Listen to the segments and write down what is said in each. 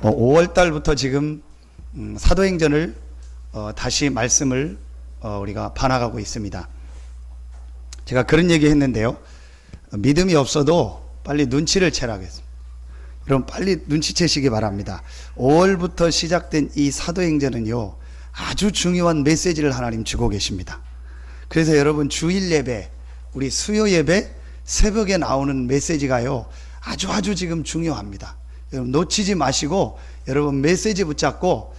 5월 달부터 지금 사도행전을 다시 말씀을 우리가 봐나가고 있습니다. 제가 그런 얘기 했는데요. 믿음이 없어도 빨리 눈치를 채라고 했습니다. 여러분 빨리 눈치채시기 바랍니다. 5월부터 시작된 이 사도행전은요, 아주 중요한 메시지를 하나님 주고 계십니다. 그래서 여러분 주일 예배, 우리 수요 예배, 새벽에 나오는 메시지가요, 아주 지금 중요합니다. 여러분 놓치지 마시고 여러분 메시지 붙잡고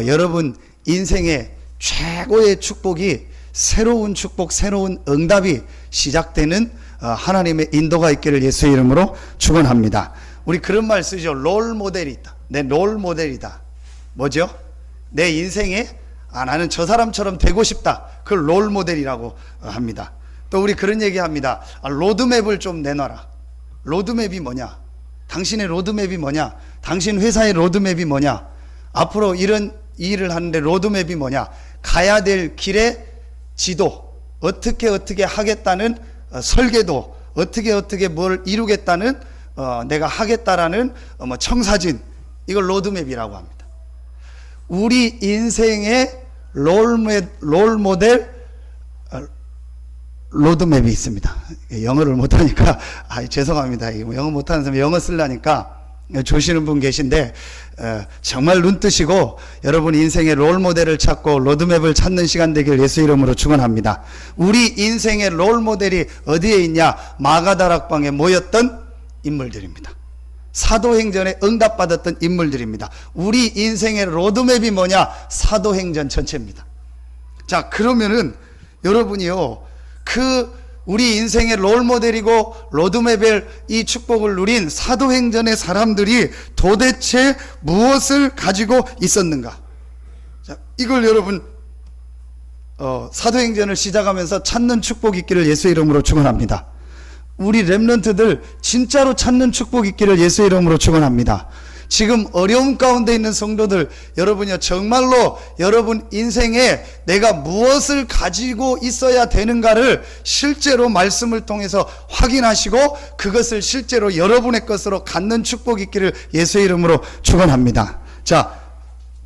여러분 인생의 최고의 축복이, 새로운 축복, 새로운 응답이 시작되는 하나님의 인도가 있기를 예수의 이름으로 축원합니다. 우리 그런 말 쓰죠. 롤 모델이 있다. 내 롤 모델이다. 뭐죠? 내 인생에 나는 저 사람처럼 되고 싶다. 그걸 롤 모델이라고 합니다. 또 우리 그런 얘기 합니다. 로드맵을 좀 내놔라. 로드맵이 뭐냐? 당신의 로드맵이 뭐냐? 당신 회사의 로드맵이 뭐냐? 앞으로 이런 일을 하는데 로드맵이 뭐냐? 가야 될 길의 지도, 어떻게 하겠다는 설계도, 어떻게 뭘 이루겠다는 내가 하겠다라는 청사진, 이걸 로드맵이라고 합니다. 우리 인생의 롤모델 로드맵이 있습니다. 영어를 못하니까 죄송합니다. 영어 못하는 사람 영어 쓰려니까 조시는 분 계신데 정말 눈 뜨시고 여러분 인생의 롤모델을 찾고 로드맵을 찾는 시간 되길 예수 이름으로 축원합니다. 우리 인생의 롤모델이 어디에 있냐? 마가다락방에 모였던 인물들입니다. 사도행전에 응답받았던 인물들입니다. 우리 인생의 로드맵이 뭐냐? 사도행전 전체입니다. 자, 그러면은 여러분이요, 우리 인생의 롤모델이고 로드맵의 이 축복을 누린 사도행전의 사람들이 도대체 무엇을 가지고 있었는가? 자, 이걸 여러분 사도행전을 시작하면서 찾는 축복이 있기를 예수 이름으로 축원합니다. 우리 렘넌트들 진짜로 찾는 축복이 있기를 예수 이름으로 축원합니다. 지금 어려움 가운데 있는 성도들, 여러분이요, 정말로 여러분 인생에 내가 무엇을 가지고 있어야 되는가를 실제로 말씀을 통해서 확인하시고 그것을 실제로 여러분의 것으로 갖는 축복이 있기를 예수의 이름으로 축원합니다. 자,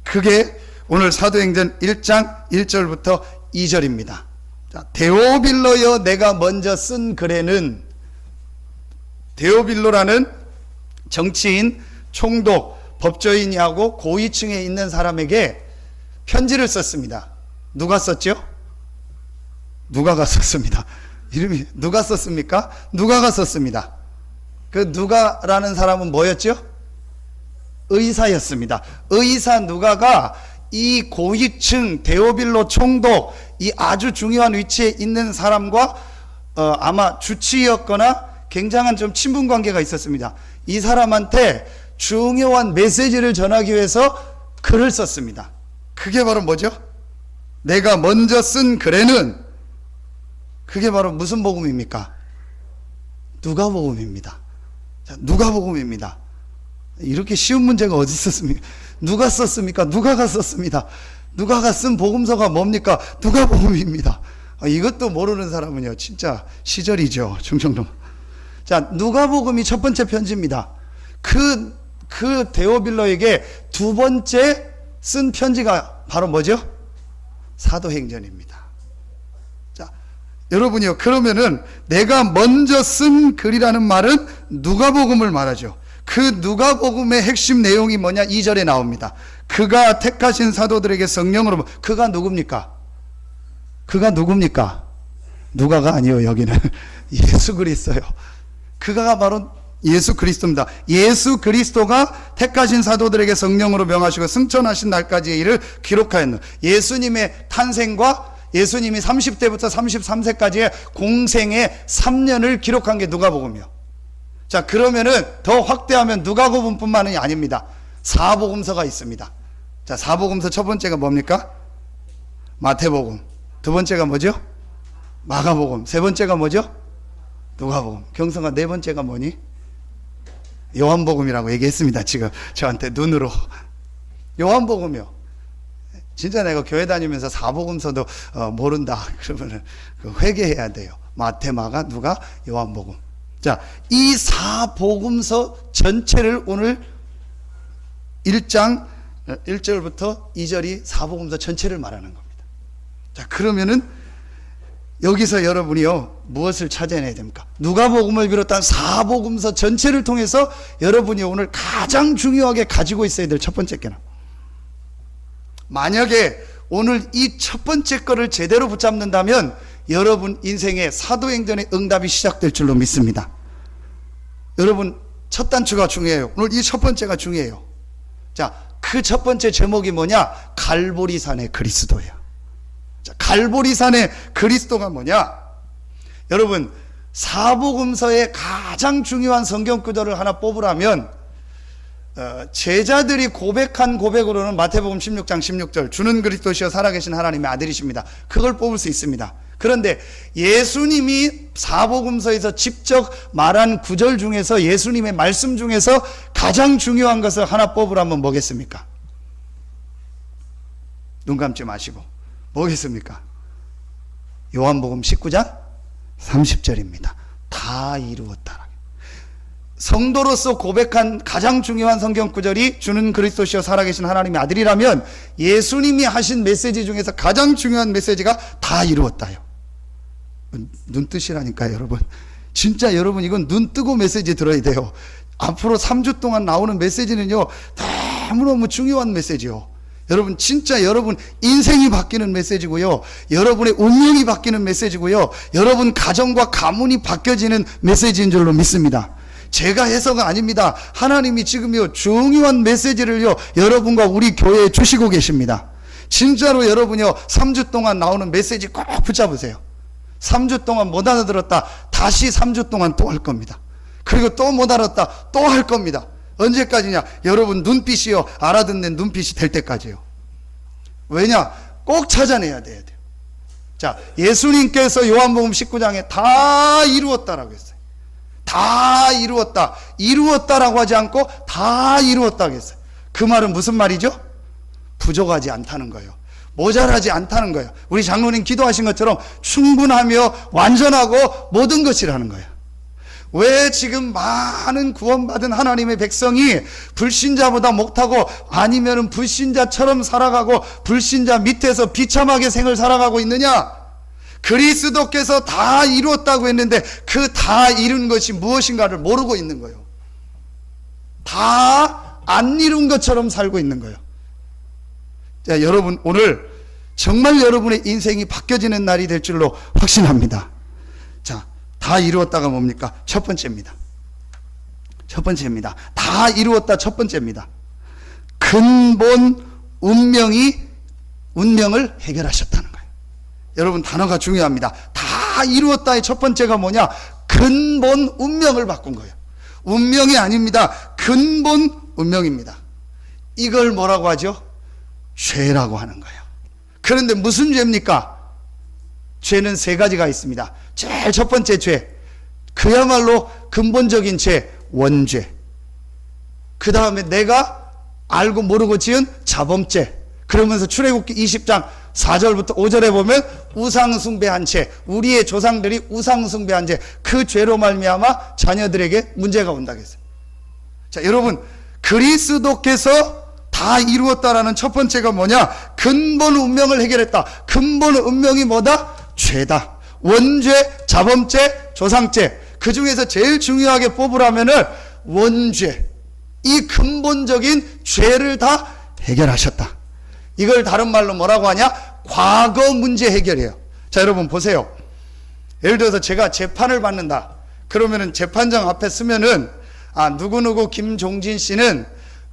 그게 오늘 사도행전 1장 1절부터 2절입니다. 자, 데오빌로여 내가 먼저 쓴 글에는, 데오빌로라는 정치인, 총독, 법조인이하고 고위층에 있는 사람에게 편지를 썼습니다. 누가 썼죠? 누가가 썼습니다. 이름이 누가 썼습니까? 누가가 썼습니다. 그 누가라는 사람은 뭐였죠? 의사였습니다. 의사 누가가 이 고위층 데오빌로 총독, 이 아주 중요한 위치에 있는 사람과 아마 주치의였거나 굉장한 좀 친분 관계가 있었습니다. 이 사람한테 중요한 메시지를 전하기 위해서 글을 썼습니다. 그게 바로 뭐죠? 내가 먼저 쓴 글에는, 그게 바로 무슨 복음입니까? 누가복음입니다. 자, 누가복음입니다. 이렇게 쉬운 문제가 어디 있었습니까? 누가 썼습니까? 누가가 썼습니다. 누가가 쓴 복음서가 뭡니까? 누가복음입니다. 이것도 모르는 사람은요, 진짜 시절이죠, 충청도. 자, 누가복음이 첫 번째 편지입니다. 그 데오빌로에게 두 번째 쓴 편지가 바로 뭐죠? 사도행전입니다. 자, 여러분이요, 그러면은 내가 먼저 쓴 글이라는 말은 누가복음을 말하죠. 그 누가복음의 핵심 내용이 뭐냐? 2절에 나옵니다. 그가 택하신 사도들에게 성령으로. 그가 누굽니까? 그가 누굽니까? 누가가 아니에요. 여기는 예수 그리스도요. 그가 바로 예수 그리스도입니다. 예수 그리스도가 택하신 사도들에게 성령으로 명하시고 승천하신 날까지의 일을 기록하였는, 예수님의 탄생과 예수님이 30대부터 33세까지의 공생의 3년을 기록한 게 누가복음이요. 자, 그러면은 더 확대하면 누가복음뿐만이 아닙니다. 사복음서가 있습니다. 자, 사복음서 첫 번째가 뭡니까? 마태복음. 두 번째가 뭐죠? 마가복음. 세 번째가 뭐죠? 누가복음. 경성아, 네 번째가 뭐니? 요한복음이라고 얘기했습니다. 지금 저한테 눈으로. 요한복음이요. 진짜 내가 교회 다니면서 사복음서도 모른다 그러면은 회개해야 돼요. 마태, 마가, 누가, 요한복음. 자, 이 사복음서 전체를 오늘 1장 1절부터 2절이 사복음서 전체를 말하는 겁니다. 자, 그러면은 여기서 여러분이요, 무엇을 찾아내야 됩니까? 누가복음을 비롯한 사복음서 전체를 통해서 여러분이 오늘 가장 중요하게 가지고 있어야 될 첫 번째 게는, 만약에 오늘 이 첫 번째 거를 제대로 붙잡는다면 여러분 인생의 사도행전의 응답이 시작될 줄로 믿습니다. 여러분, 첫 단추가 중요해요. 오늘 이 첫 번째가 중요해요. 자, 그 첫 번째 제목이 뭐냐? 갈보리산의 그리스도예요. 자, 갈보리산의 그리스도가 뭐냐? 여러분, 사복음서의 가장 중요한 성경 구절을 하나 뽑으라면 제자들이 고백한 고백으로는 마태복음 16장 16절, 주는 그리스도시여 살아계신 하나님의 아들이십니다. 그걸 뽑을 수 있습니다. 그런데 예수님이 사복음서에서 직접 말한 구절 중에서, 예수님의 말씀 중에서 가장 중요한 것을 하나 뽑으라면 뭐겠습니까? 눈 감지 마시고 뭐겠습니까? 요한복음 19장 30절입니다. 다 이루었다. 성도로서 고백한 가장 중요한 성경 구절이 주는 그리스도시여 살아계신 하나님의 아들이라면 예수님이 하신 메시지 중에서 가장 중요한 메시지가 다 이루었다요. 눈 뜨시라니까요, 여러분. 진짜 여러분, 이건 눈 뜨고 메시지 들어야 돼요. 앞으로 3주 동안 나오는 메시지는요, 너무너무 중요한 메시지요. 여러분, 진짜 여러분 인생이 바뀌는 메시지고요, 여러분의 운명이 바뀌는 메시지고요, 여러분 가정과 가문이 바뀌어지는 메시지인 줄로 믿습니다. 제가 해서가 아닙니다. 하나님이 지금요 중요한 메시지를요 여러분과 우리 교회에 주시고 계십니다. 진짜로 여러분요 3주 동안 나오는 메시지 꼭 붙잡으세요. 3주 동안 못 알아들었다, 다시 3주 동안 또 할 겁니다. 그리고 또 못 알았다, 또 할 겁니다. 언제까지냐? 여러분 눈빛이요 알아듣는 눈빛이 될 때까지요. 왜냐? 꼭 찾아내야 돼요. 자, 예수님께서 요한복음 19장에 다 이루었다라고 했어요. 다 이루었다. 이루었다라고 하지 않고 다 이루었다고 했어요. 그 말은 무슨 말이죠? 부족하지 않다는 거예요. 모자라지 않다는 거예요. 우리 장로님 기도하신 것처럼 충분하며 완전하고 모든 것이라는 거예요. 왜 지금 많은 구원받은 하나님의 백성이 불신자보다 못하고, 아니면은 불신자처럼 살아가고 불신자 밑에서 비참하게 생을 살아가고 있느냐? 그리스도께서 다 이루었다고 했는데 그 다 이룬 것이 무엇인가를 모르고 있는 거예요. 다 안 이룬 것처럼 살고 있는 거예요. 자, 여러분, 오늘 정말 여러분의 인생이 바뀌어지는 날이 될 줄로 확신합니다. 자, 다 이루었다가 뭡니까? 첫 번째입니다. 첫 번째입니다. 다 이루었다, 첫 번째입니다. 근본 운명을 해결하셨다는 거예요. 여러분, 단어가 중요합니다. 다 이루었다의 첫 번째가 뭐냐? 근본 운명을 바꾼 거예요. 운명이 아닙니다. 근본 운명입니다. 이걸 뭐라고 하죠? 죄라고 하는 거예요. 그런데 무슨 죄입니까? 죄는 세 가지가 있습니다. 제일 첫 번째 죄, 그야말로 근본적인 죄, 원죄. 그 다음에 내가 알고 모르고 지은 자범죄. 그러면서 출애굽기 20장 4절부터 5절에 보면 우상숭배한 죄, 우리의 조상들이 우상숭배한 죄, 그 죄로 말미암아 자녀들에게 문제가 온다고 했어요. 자, 여러분, 그리스도께서 다 이루었다라는 첫 번째가 뭐냐? 근본 운명을 해결했다. 근본 운명이 뭐다? 죄다. 원죄, 자범죄, 조상죄. 그 중에서 제일 중요하게 뽑으라면은 원죄. 이 근본적인 죄를 다 해결하셨다. 이걸 다른 말로 뭐라고 하냐? 과거 문제 해결이에요. 자, 여러분 보세요. 예를 들어서 제가 재판을 받는다. 그러면은 재판장 앞에 쓰면은 누구누구 김종진 씨는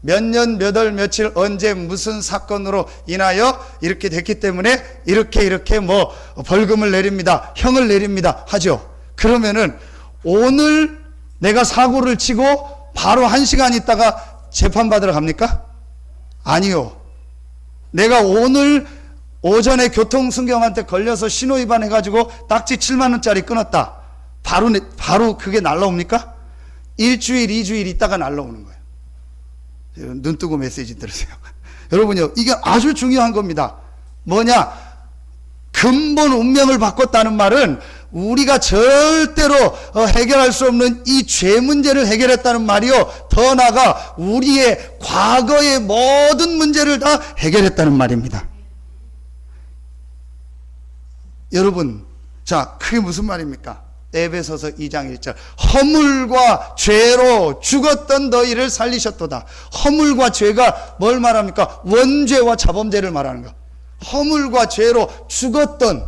몇 년, 몇 월, 며칠, 언제, 무슨 사건으로 인하여 이렇게 됐기 때문에 이렇게 뭐 벌금을 내립니다, 형을 내립니다 하죠. 그러면은 오늘 내가 사고를 치고 바로 1시간 있다가 재판받으러 갑니까? 아니요. 내가 오늘 오전에 교통순경한테 걸려서 신호위반 해가지고 딱지 7만원짜리 끊었다. 바로 그게 날라옵니까? 일주일, 2주일 있다가 날라오는 거예요. 눈 뜨고 메시지 들으세요. 여러분요, 이게 아주 중요한 겁니다. 뭐냐? 근본 운명을 바꿨다는 말은 우리가 절대로 해결할 수 없는 이 죄 문제를 해결했다는 말이요. 더 나아가 우리의 과거의 모든 문제를 다 해결했다는 말입니다. 여러분, 자, 그게 무슨 말입니까? 에베소서 2장 1절. 허물과 죄로 죽었던 너희를 살리셨도다. 허물과 죄가 뭘 말합니까? 원죄와 자범죄를 말하는 거. 허물과 죄로 죽었던,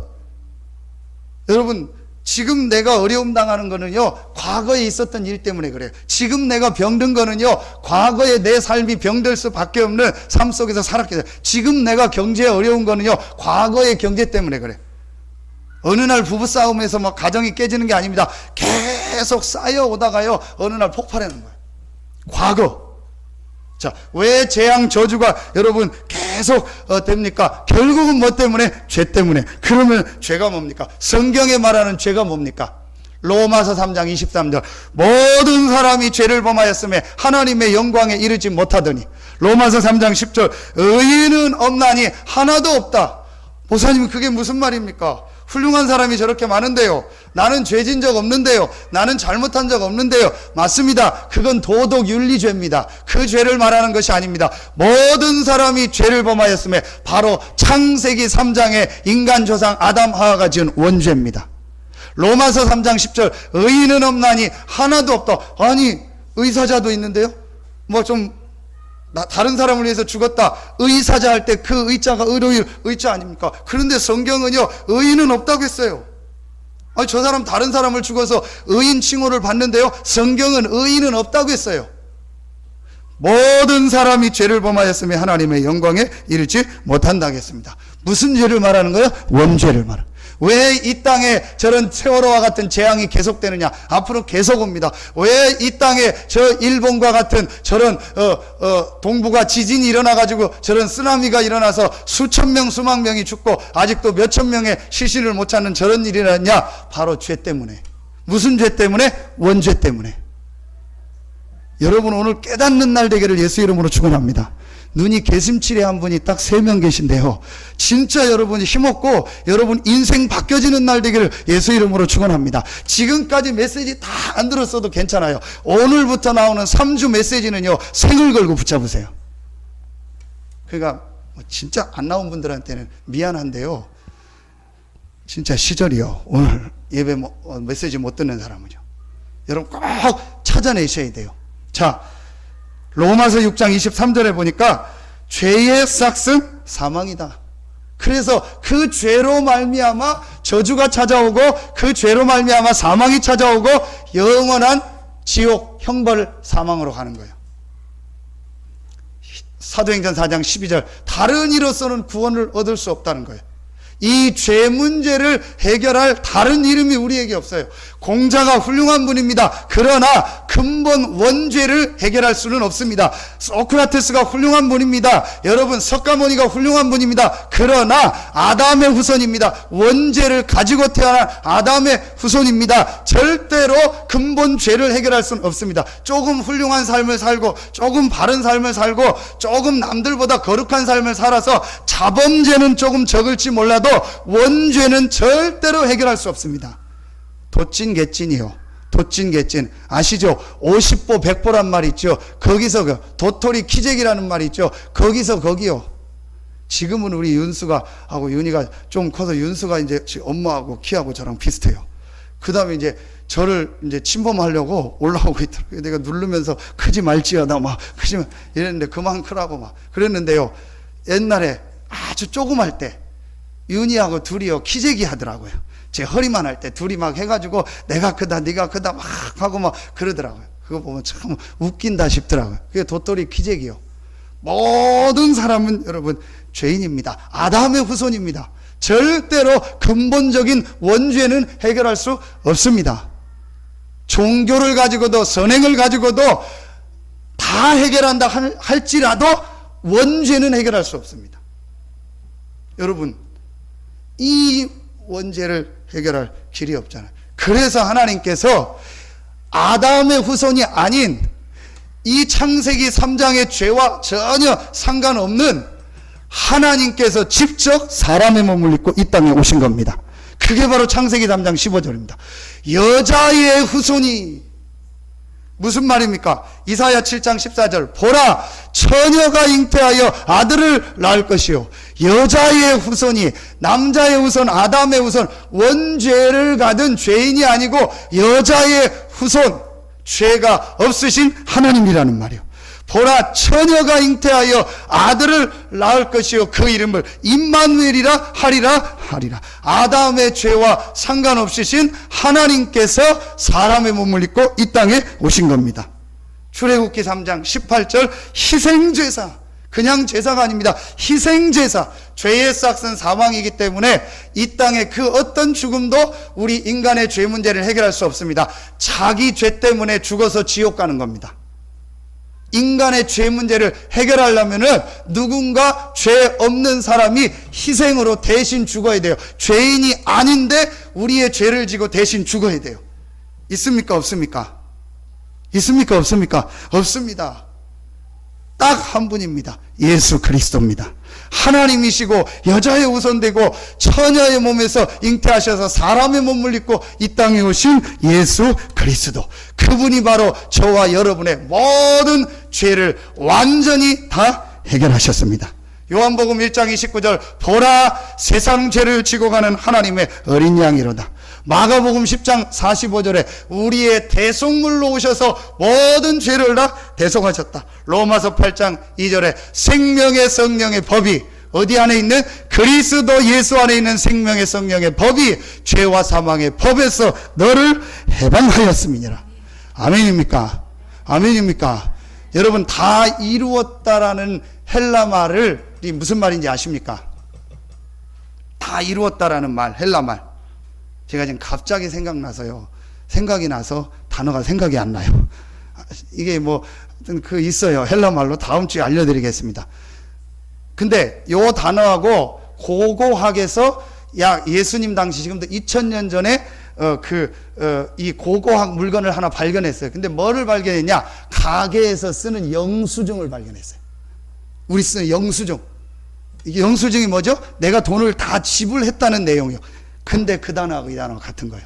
여러분, 지금 내가 어려움 당하는 거는요, 과거에 있었던 일 때문에 그래요. 지금 내가 병든 거는요, 과거에 내 삶이 병들 수밖에 없는 삶 속에서 살았기 때문에. 지금 내가 경제에 어려운 거는요, 과거의 경제 때문에 그래요. 어느 날 부부싸움에서 막 가정이 깨지는 게 아닙니다. 계속 쌓여오다가요, 어느 날 폭발하는 거예요. 과거. 자, 왜 재앙 저주가 여러분 계속 됩니까? 결국은 뭐 때문에? 죄 때문에. 그러면 죄가 뭡니까? 성경에 말하는 죄가 뭡니까? 로마서 3장 23절. 모든 사람이 죄를 범하였음에 하나님의 영광에 이르지 못하더니. 로마서 3장 10절. 의인은 없나니 하나도 없다. 목사님, 그게 무슨 말입니까? 훌륭한 사람이 저렇게 많은데요. 나는 죄진 적 없는데요. 나는 잘못한 적 없는데요. 맞습니다. 그건 도덕윤리죄입니다. 그 죄를 말하는 것이 아닙니다. 모든 사람이 죄를 범하였음에 바로 창세기 3장의 인간 조상 아담 하와가 지은 원죄입니다. 로마서 3장 10절. 의인은 없나니 하나도 없다. 아니, 의사자도 있는데요. 뭐 좀 다른 사람을 위해서 죽었다. 의사자 할 때 그 의자가 의로울 의자 아닙니까? 그런데 성경은요, 의인은 없다고 했어요. 아니, 저 사람 다른 사람을 죽어서 의인 칭호를 받는데요, 성경은 의인은 없다고 했어요. 모든 사람이 죄를 범하였으며 하나님의 영광에 이르지 못한다고 했습니다. 무슨 죄를 말하는 거예요? 원죄를 말하는 거예요. 왜 이 땅에 저런 세월호와 같은 재앙이 계속되느냐? 앞으로 계속 옵니다. 왜 이 땅에 저 일본과 같은 저런 동북아 지진이 일어나가지고 저런 쓰나미가 일어나서 수천 명 수만 명이 죽고 아직도 몇천 명의 시신을 못 찾는 저런 일이 일어났냐? 바로 죄 때문에. 무슨 죄 때문에? 원죄 때문에. 여러분, 오늘 깨닫는 날 되기를 예수 이름으로 축원합니다. 눈이 개슴치레 한 분이 딱 3명 계신데요, 진짜 여러분이 힘없고 여러분 인생 바뀌어지는 날 되기를 예수 이름으로 축원합니다. 지금까지 메시지 다 안 들었어도 괜찮아요. 오늘부터 나오는 3주 메시지는요, 생을 걸고 붙잡으세요. 그러니까 진짜 안 나온 분들한테는 미안한데요, 진짜 시절이요. 오늘 예배 메시지 못 듣는 사람은요, 여러분 꼭 찾아내셔야 돼요. 자, 로마서 6장 23절에 보니까 죄의 싹은 사망이다. 그래서 그 죄로 말미암아 저주가 찾아오고 그 죄로 말미암아 사망이 찾아오고 영원한 지옥 형벌 사망으로 가는 거예요. 사도행전 4장 12절. 다른 이로서는 구원을 얻을 수 없다는 거예요. 이 죄 문제를 해결할 다른 이름이 우리에게 없어요. 공자가 훌륭한 분입니다. 그러나 근본 원죄를 해결할 수는 없습니다. 소크라테스가 훌륭한 분입니다. 여러분, 석가모니가 훌륭한 분입니다. 그러나 아담의 후손입니다. 원죄를 가지고 태어난 아담의 후손입니다. 절대로 근본 죄를 해결할 수는 없습니다. 조금 훌륭한 삶을 살고 조금 바른 삶을 살고 조금 남들보다 거룩한 삶을 살아서 자범죄는 조금 적을지 몰라도 원죄는 절대로 해결할 수 없습니다. 도찐개찐이요. 도찐개찐. 아시죠? 50보 100보란 말 있죠. 거기서 도토리 키재기라는 말 있죠. 거기서 거기요. 지금은 우리 윤수가 하고 윤희가 좀 커서 윤수가 이제 엄마하고 키하고 저랑 비슷해요. 그 다음에 이제 저를 이제 침범하려고 올라오고 있더라고요. 내가 누르면서 크지 말지어다 막 크지만 이랬는데 그만 크라고 막 그랬는데요. 옛날에 아주 조그말 때 윤희하고 둘이요 키재기 하더라고요. 제 허리만 할 때 둘이 막 해가지고 내가 크다 네가 크다 막 하고 막 그러더라고요. 그거 보면 참 웃긴다 싶더라고요. 그게 도토리 키재기요. 모든 사람은 여러분 죄인입니다. 아담의 후손입니다. 절대로 근본적인 원죄는 해결할 수 없습니다. 종교를 가지고도 선행을 가지고도 다 해결한다 할지라도 원죄는 해결할 수 없습니다. 여러분, 이 원죄를 해결할 길이 없잖아요. 그래서 하나님께서 아담의 후손이 아닌 이 창세기 3장의 죄와 전혀 상관없는 하나님께서 직접 사람의 몸을 입고 이 땅에 오신 겁니다. 그게 바로 창세기 3장 15절입니다. 여자의 후손이, 무슨 말입니까? 이사야 7장 14절, 보라 처녀가 잉태하여 아들을 낳을 것이요 여자의 후손이, 남자의 후손, 아담의 후손, 원죄를 가든 죄인이 아니고 여자의 후손, 죄가 없으신 하나님이라는 말이요. 보라 처녀가 잉태하여 아들을 낳을 것이요 그 이름을 임마누엘이라 하리라. 아담의 죄와 상관없으신 하나님께서 사람의 몸을 입고 이 땅에 오신 겁니다. 출애굽기 3장 18절, 희생제사, 그냥 제사가 아닙니다. 희생제사. 죄의 싹은 사망이기 때문에 이 땅에 그 어떤 죽음도 우리 인간의 죄 문제를 해결할 수 없습니다. 자기 죄 때문에 죽어서 지옥 가는 겁니다. 인간의 죄 문제를 해결하려면은 누군가 죄 없는 사람이 희생으로 대신 죽어야 돼요. 죄인이 아닌데 우리의 죄를 지고 대신 죽어야 돼요. 있습니까? 없습니까? 있습니까? 없습니까? 없습니다. 딱 한 분입니다. 예수 그리스도입니다. 하나님이시고 여자의 후손되고 처녀의 몸에서 잉태하셔서 사람의 몸을 입고 이 땅에 오신 예수 그리스도, 그분이 바로 저와 여러분의 모든 죄를 완전히 다 해결하셨습니다. 요한복음 1장 29절, 보라 세상 죄를 지고 가는 하나님의 어린 양이로다. 마가복음 10장 45절에 우리의 대속물로 오셔서 모든 죄를 다 대속하셨다. 로마서 8장 2절에 생명의 성령의 법이 어디 안에 있는? 그리스도 예수 안에 있는 생명의 성령의 법이 죄와 사망의 법에서 너를 해방하였음이니라. 아멘입니까? 아멘입니까? 여러분, 다 이루었다라는 헬라 말을 무슨 말인지 아십니까? 다 이루었다라는 말, 헬라 말. 제가 지금 갑자기 생각이 나서 단어가 생각이 안 나요. 이게 있어요. 헬라 말로 다음 주에 알려드리겠습니다. 근데 요 단어하고 고고학에서 예수님 당시 지금도 2000년 전에 이 고고학 물건을 하나 발견했어요. 근데 뭐를 발견했냐? 가게에서 쓰는 영수증을 발견했어요. 우리 쓰는 영수증. 이게 영수증이 뭐죠? 내가 돈을 다 지불했다는 내용이요. 근데 그 단어하고 이 단어가 같은 거예요.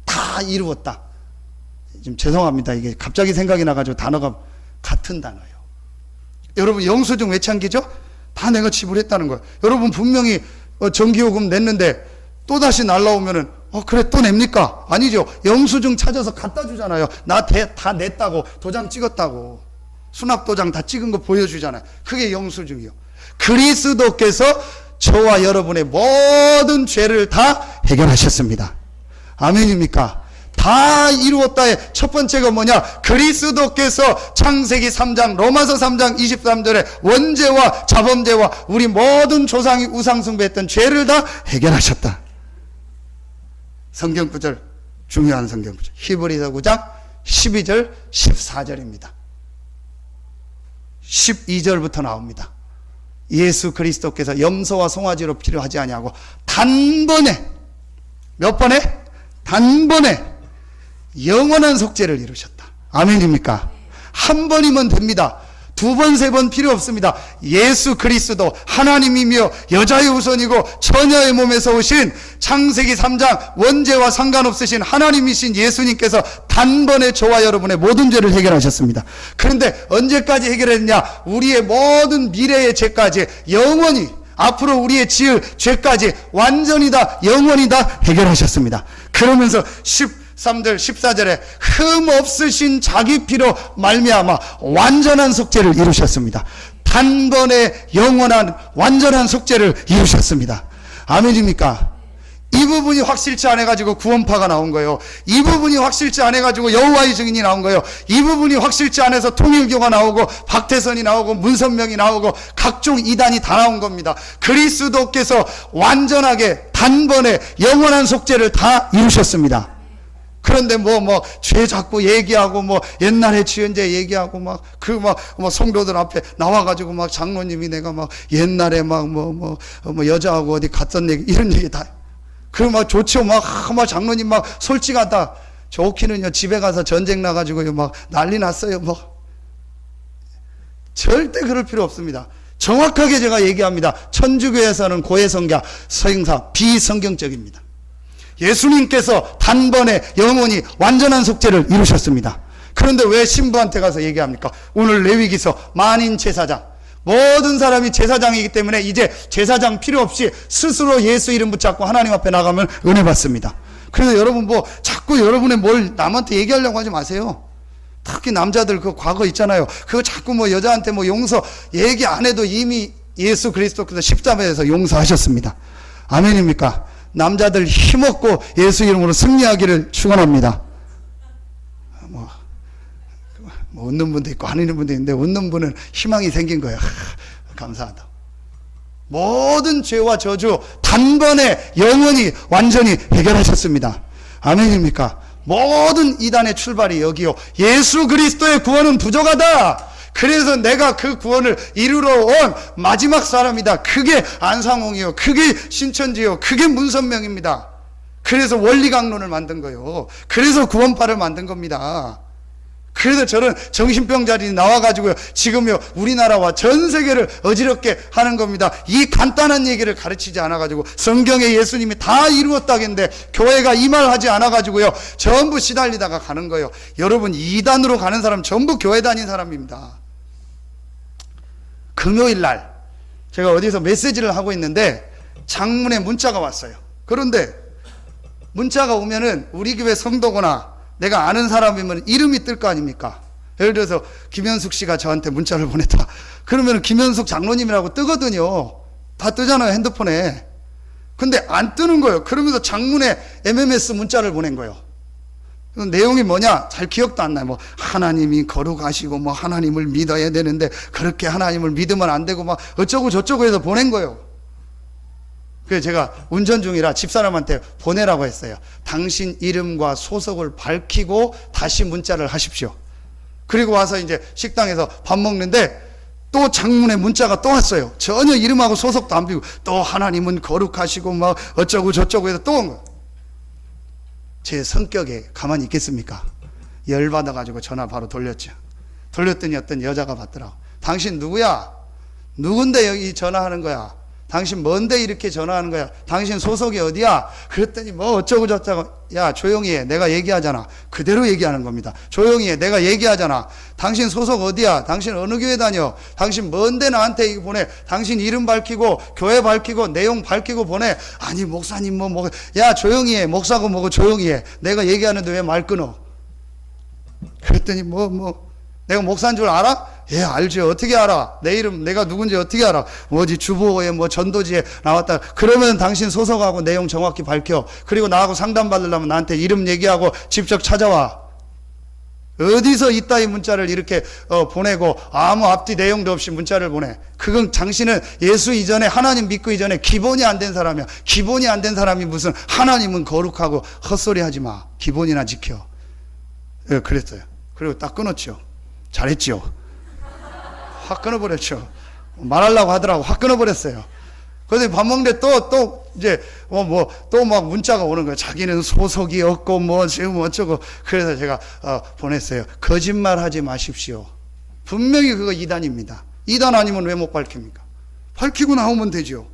다 이루었다. 좀 죄송합니다. 이게 갑자기 생각이 나가지고 단어가 같은 단어예요. 여러분, 영수증 왜 참기죠? 다 내가 지불했다는 거예요. 여러분, 분명히 전기요금 냈는데 또다시 날라오면은 그래 또 냅니까? 아니죠. 영수증 찾아서 갖다 주잖아요. 나 다 냈다고, 도장 찍었다고, 수납도장 다 찍은 거 보여주잖아요. 그게 영수증이요. 그리스도께서 저와 여러분의 모든 죄를 다 해결하셨습니다. 아멘입니까? 다 이루었다의 첫 번째가 뭐냐? 그리스도께서 창세기 3장, 로마서 3장 23절에 원죄와 자범죄와 우리 모든 조상이 우상숭배했던 죄를 다 해결하셨다. 성경구절, 중요한 성경구절, 히브리서 9장 12절 14절입니다. 12절부터 나옵니다. 예수 그리스도께서 염소와 송아지로 필요하지 아니하고 단번에, 몇 번에? 단번에 영원한 속죄를 이루셨다. 아멘입니까? 한 번이면 됩니다. 두 번, 세 번 필요 없습니다. 예수 그리스도 하나님이며 여자의 후손이고 처녀의 몸에서 오신 창세기 3장 원죄와 상관없으신 하나님이신 예수님께서 단번에 저와 여러분의 모든 죄를 해결하셨습니다. 그런데 언제까지 해결했냐? 우리의 모든 미래의 죄까지, 영원히 앞으로 우리의 지을 죄까지 완전히 다, 영원히 다 해결하셨습니다. 그러면서 13절 14절에 흠 없으신 자기 피로 말미암아 완전한 속죄를 이루셨습니다. 단번에 영원한 완전한 속죄를 이루셨습니다. 아멘입니까? 이 부분이 확실치 않아가지고 구원파가 나온 거예요. 이 부분이 확실치 않아가지고 여호와의 증인이 나온 거예요. 이 부분이 확실치 않아서 통일교가 나오고 박태선이 나오고 문선명이 나오고 각종 이단이 다 나온 겁니다. 그리스도께서 완전하게 단번에 영원한 속죄를 다 이루셨습니다. 그런데 죄 자꾸 얘기하고 옛날에 지은 죄 얘기하고 성도들 앞에 나와가지고 장로님이 내가 옛날에 여자하고 어디 갔던 얘기, 이런 얘기 다. 그리고 좋죠. 장로님 솔직하다. 좋기는요, 집에 가서 전쟁 나가지고 난리 났어요. 절대 그럴 필요 없습니다. 정확하게 제가 얘기합니다. 천주교에서는 고해성자, 서행사 비성경적입니다. 예수님께서 단번에 영원히 완전한 속죄를 이루셨습니다. 그런데 왜 신부한테 가서 얘기합니까? 오늘 레위기서 만인 제사장, 모든 사람이 제사장이기 때문에 이제 제사장 필요 없이 스스로 예수 이름 붙잡고 하나님 앞에 나가면 은혜 받습니다. 그래서 여러분 뭐 자꾸 여러분의 뭘 남한테 얘기하려고 하지 마세요. 특히 남자들 그 과거 있잖아요. 그거 자꾸 뭐 여자한테 뭐 용서 얘기 안 해도 이미 예수 그리스도께서 십자가에서 용서하셨습니다. 아멘입니까? 남자들 힘없고 예수 이름으로 승리하기를 축원합니다. 뭐 웃는 분도 있고 안 웃는 분도 있는데 웃는 분은 희망이 생긴 거예요. 감사하다. 모든 죄와 저주 단번에 영원히 완전히 해결하셨습니다. 아멘입니까? 모든 이단의 출발이 여기요. 예수 그리스도의 구원은 부족하다. 그래서 내가 그 구원을 이루러 온 마지막 사람이다. 그게 안상홍이요. 그게 신천지요. 그게 문선명입니다. 그래서 원리강론을 만든 거예요. 그래서 구원파를 만든 겁니다. 그래서 저는 정신병자들이 나와가지고요, 지금요, 우리나라와 전 세계를 어지럽게 하는 겁니다. 이 간단한 얘기를 가르치지 않아가지고, 성경에 예수님이 다 이루었다겠는데, 교회가 이 말 하지 않아가지고요, 전부 시달리다가 가는 거예요. 여러분, 이단으로 가는 사람 전부 교회 다닌 사람입니다. 금요일 날, 제가 어디서 메시지를 하고 있는데, 장문에 문자가 왔어요. 그런데, 문자가 오면은, 우리 교회 성도거나, 내가 아는 사람이면 이름이 뜰 거 아닙니까? 예를 들어서 김현숙 씨가 저한테 문자를 보냈다. 그러면 김현숙 장로님이라고 뜨거든요. 다 뜨잖아요, 핸드폰에. 근데 안 뜨는 거예요. 그러면서 장문에 MMS 문자를 보낸 거예요. 내용이 뭐냐? 잘 기억도 안 나요. 뭐 하나님이 거룩하시고 뭐 하나님을 믿어야 되는데 그렇게 하나님을 믿으면 안 되고 막 어쩌고 저쩌고 해서 보낸 거예요. 그래서 제가 운전 중이라 집사람한테 보내라고 했어요. 당신 이름과 소속을 밝히고 다시 문자를 하십시오. 그리고 와서 이제 식당에서 밥 먹는데 또 장문에 문자가 또 왔어요. 전혀 이름하고 소속도 안 비고 또 하나님은 거룩하시고 막 어쩌고 저쩌고 해서 또 온 거예요. 제 성격에 가만히 있겠습니까? 열받아가지고 전화 바로 돌렸죠. 돌렸더니 어떤 여자가 받더라고. 당신 누구야? 누군데 여기 전화하는 거야? 당신 뭔데 이렇게 전화하는 거야? 당신 소속이 어디야? 그랬더니 뭐 어쩌고 저쩌고. 야, 조용히 해. 내가 얘기하잖아. 그대로 얘기하는 겁니다. 조용히 해. 내가 얘기하잖아. 당신 소속 어디야? 당신 어느 교회 다녀? 당신 뭔데 나한테 이거 보내? 당신 이름 밝히고 교회 밝히고 내용 밝히고 보내? 아니 목사님 뭐 야, 조용히 해. 목사고 뭐고 조용히 해. 내가 얘기하는데 왜 말 끊어? 그랬더니 내가 목사인 줄 알아? 예, 알죠. 어떻게 알아? 내 이름 내가 누군지 어떻게 알아? 뭐지, 주보에 뭐 전도지에 나왔다. 그러면 당신 소속하고 내용 정확히 밝혀. 그리고 나하고 상담 받으려면 나한테 이름 얘기하고 직접 찾아와. 어디서 이따위 문자를 이렇게 보내고 아무 앞뒤 내용도 없이 문자를 보내. 그건 당신은 예수 이전에, 하나님 믿고 이전에 기본이 안 된 사람이야. 기본이 안 된 사람이 무슨 하나님은 거룩하고 헛소리 하지 마. 기본이나 지켜. 예, 그랬어요. 그리고 딱 끊었죠. 잘했죠. 확 끊어버렸죠. 말하려고 하더라고. 확 끊어버렸어요. 그래서 밥 먹는데 또 이제 또 막 문자가 오는 거예요. 자기는 소속이 없고 뭐 지금 어쩌고. 그래서 제가 보냈어요. 거짓말 하지 마십시오. 분명히 그거 이단입니다. 이단 아니면 왜 못 밝힙니까? 밝히고 나오면 되죠.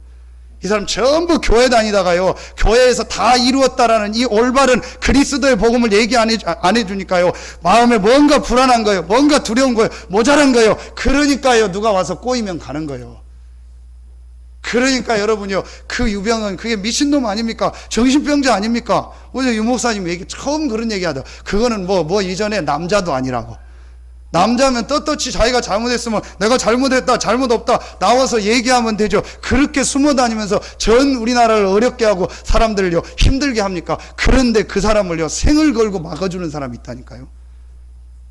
이 사람 전부 교회 다니다가요, 교회에서 다 이루었다라는 이 올바른 그리스도의 복음을 얘기 안 해주니까요, 마음에 뭔가 불안한 거예요. 뭔가 두려운 거예요. 모자란 거예요. 그러니까요, 누가 와서 꼬이면 가는 거예요. 그러니까 여러분요, 그 유병은 그게 미친놈 아닙니까? 정신병자 아닙니까? 어제 유 목사님 얘기, 처음 그런 얘기 하다. 그거는 뭐 이전에 남자도 아니라고. 남자면 떳떳이 자기가 잘못했으면 내가 잘못했다, 잘못 없다 나와서 얘기하면 되죠. 그렇게 숨어 다니면서 전 우리나라를 어렵게 하고 사람들을요 힘들게 합니까? 그런데 그 사람을요 생을 걸고 막아주는 사람이 있다니까요.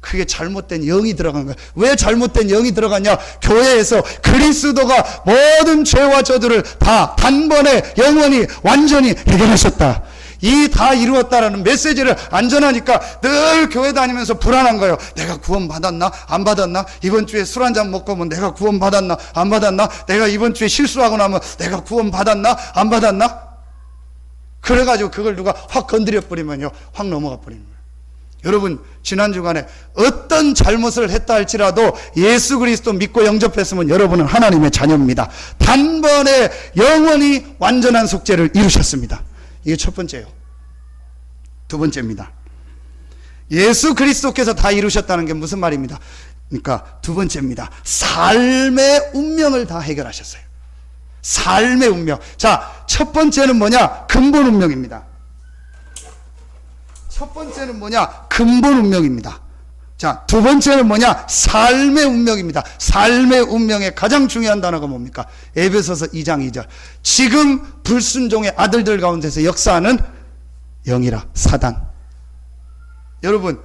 그게 잘못된 영이 들어간 거예요. 왜 잘못된 영이 들어갔냐? 교회에서 그리스도가 모든 죄와 저주를 다 단번에 영원히 완전히 해결하셨다. 이 다 이루었다라는 메시지를 안 전하니까 늘 교회 다니면서 불안한 거예요. 내가 구원 받았나? 안 받았나? 이번 주에 술 한잔 먹고 오면 내가 구원 받았나? 안 받았나? 내가 이번 주에 실수하고 나면 내가 구원 받았나? 안 받았나? 그래가지고 그걸 누가 확 건드려 버리면요, 확 넘어가 버리는 거예요. 여러분, 지난 주간에 어떤 잘못을 했다 할지라도 예수 그리스도 믿고 영접했으면 여러분은 하나님의 자녀입니다. 단번에 영원히 완전한 속죄를 이루셨습니다. 이게 첫 번째예요. 두 번째입니다. 예수 그리스도께서 다 이루셨다는 게 무슨 말입니다? 그러니까 두 번째입니다. 삶의 운명을 다 해결하셨어요. 삶의 운명. 자, 첫 번째는 뭐냐? 근본 운명입니다. 첫 번째는 뭐냐? 근본 운명입니다. 자, 두 번째는 뭐냐? 삶의 운명입니다. 삶의 운명의 가장 중요한 단어가 뭡니까? 에베소서 2장 2절. 지금 불순종의 아들들 가운데서 역사하는 영이라, 사단. 여러분,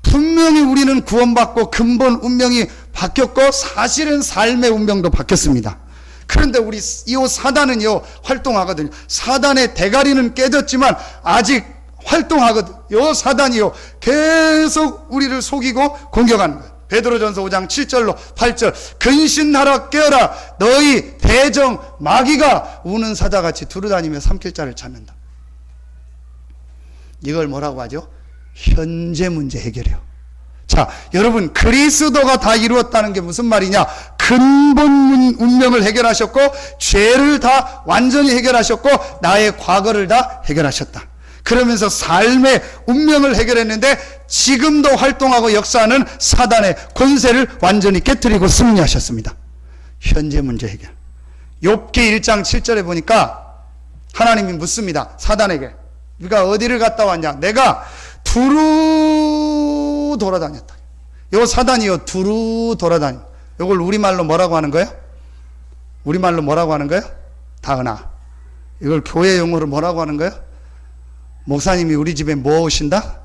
분명히 우리는 구원받고 근본 운명이 바뀌었고 사실은 삶의 운명도 바뀌었습니다. 그런데 우리 이 사단은요 활동하거든요. 사단의 대가리는 깨졌지만 아직 활동하거든. 요 사단이요 계속 우리를 속이고 공격하는 거예요. 베드로전서 5장 7절로 8절. 근신하라 깨어라 너희 대적 마귀가 우는 사자같이 두루다니며 삼킬 자를 찾는다. 이걸 뭐라고 하죠? 현재 문제 해결이요. 자, 여러분, 그리스도가 다 이루었다는 게 무슨 말이냐? 근본 운명을 해결하셨고 죄를 다 완전히 해결하셨고 나의 과거를 다 해결하셨다. 그러면서 삶의 운명을 해결했는데 지금도 활동하고 역사하는 사단의 권세를 완전히 깨뜨리고 승리하셨습니다. 현재 문제 해결. 욥기 1장 7절에 보니까 하나님이 묻습니다. 사단에게. 네가 어디를 갔다 왔냐? 내가 두루 돌아다녔다. 요 사단이요 두루 돌아다니. 요걸 우리말로 뭐라고 하는 거예요? 우리말로 뭐라고 하는 거예요? 다은아. 이걸 교회 용어로 뭐라고 하는 거예요? 목사님이 우리 집에 뭐 오신다?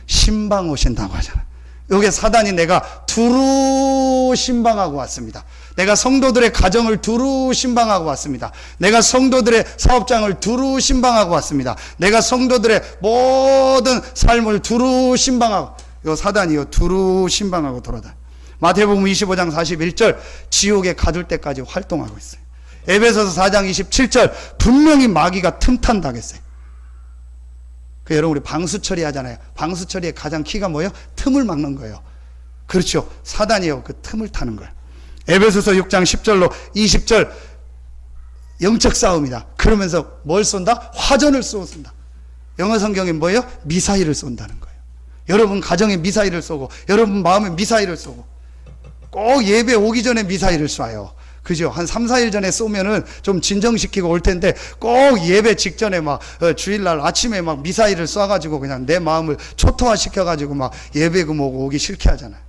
신방 오신다고 하잖아. 요게 사단이 내가 두루 신방하고 왔습니다. 내가 성도들의 가정을 두루 신방하고 왔습니다. 내가 성도들의 사업장을 두루 신방하고 왔습니다. 내가 성도들의 모든 삶을 두루 신방하고, 요 사단이요 두루 신방하고 돌아다녀. 마태복음 25장 41절 지옥에 가둘 때까지 활동하고 있어요. 에베소서 4장 27절 분명히 마귀가 틈탄다겠어요. 그 여러분 우리 방수 처리하잖아요. 방수 처리의 가장 키가 뭐예요? 틈을 막는 거예요. 그렇죠. 사단이요 그 틈을 타는 거예요. 에베소서 6장 10절로 20절 영적 싸움이다. 그러면서 뭘 쏜다? 화전을 쏜다. 영어 성경에 뭐예요? 미사일을 쏜다는 거예요. 여러분 가정에 미사일을 쏘고 여러분 마음에 미사일을 쏘고 꼭 예배 오기 전에 미사일을 쏴요. 그죠? 한 3, 4일 전에 쏘면은 좀 진정시키고 올 텐데 꼭 예배 직전에 막 주일날 아침에 막 미사일을 쏴가지고 그냥 내 마음을 초토화시켜가지고 막 예배 금오고 오기 싫게 하잖아요.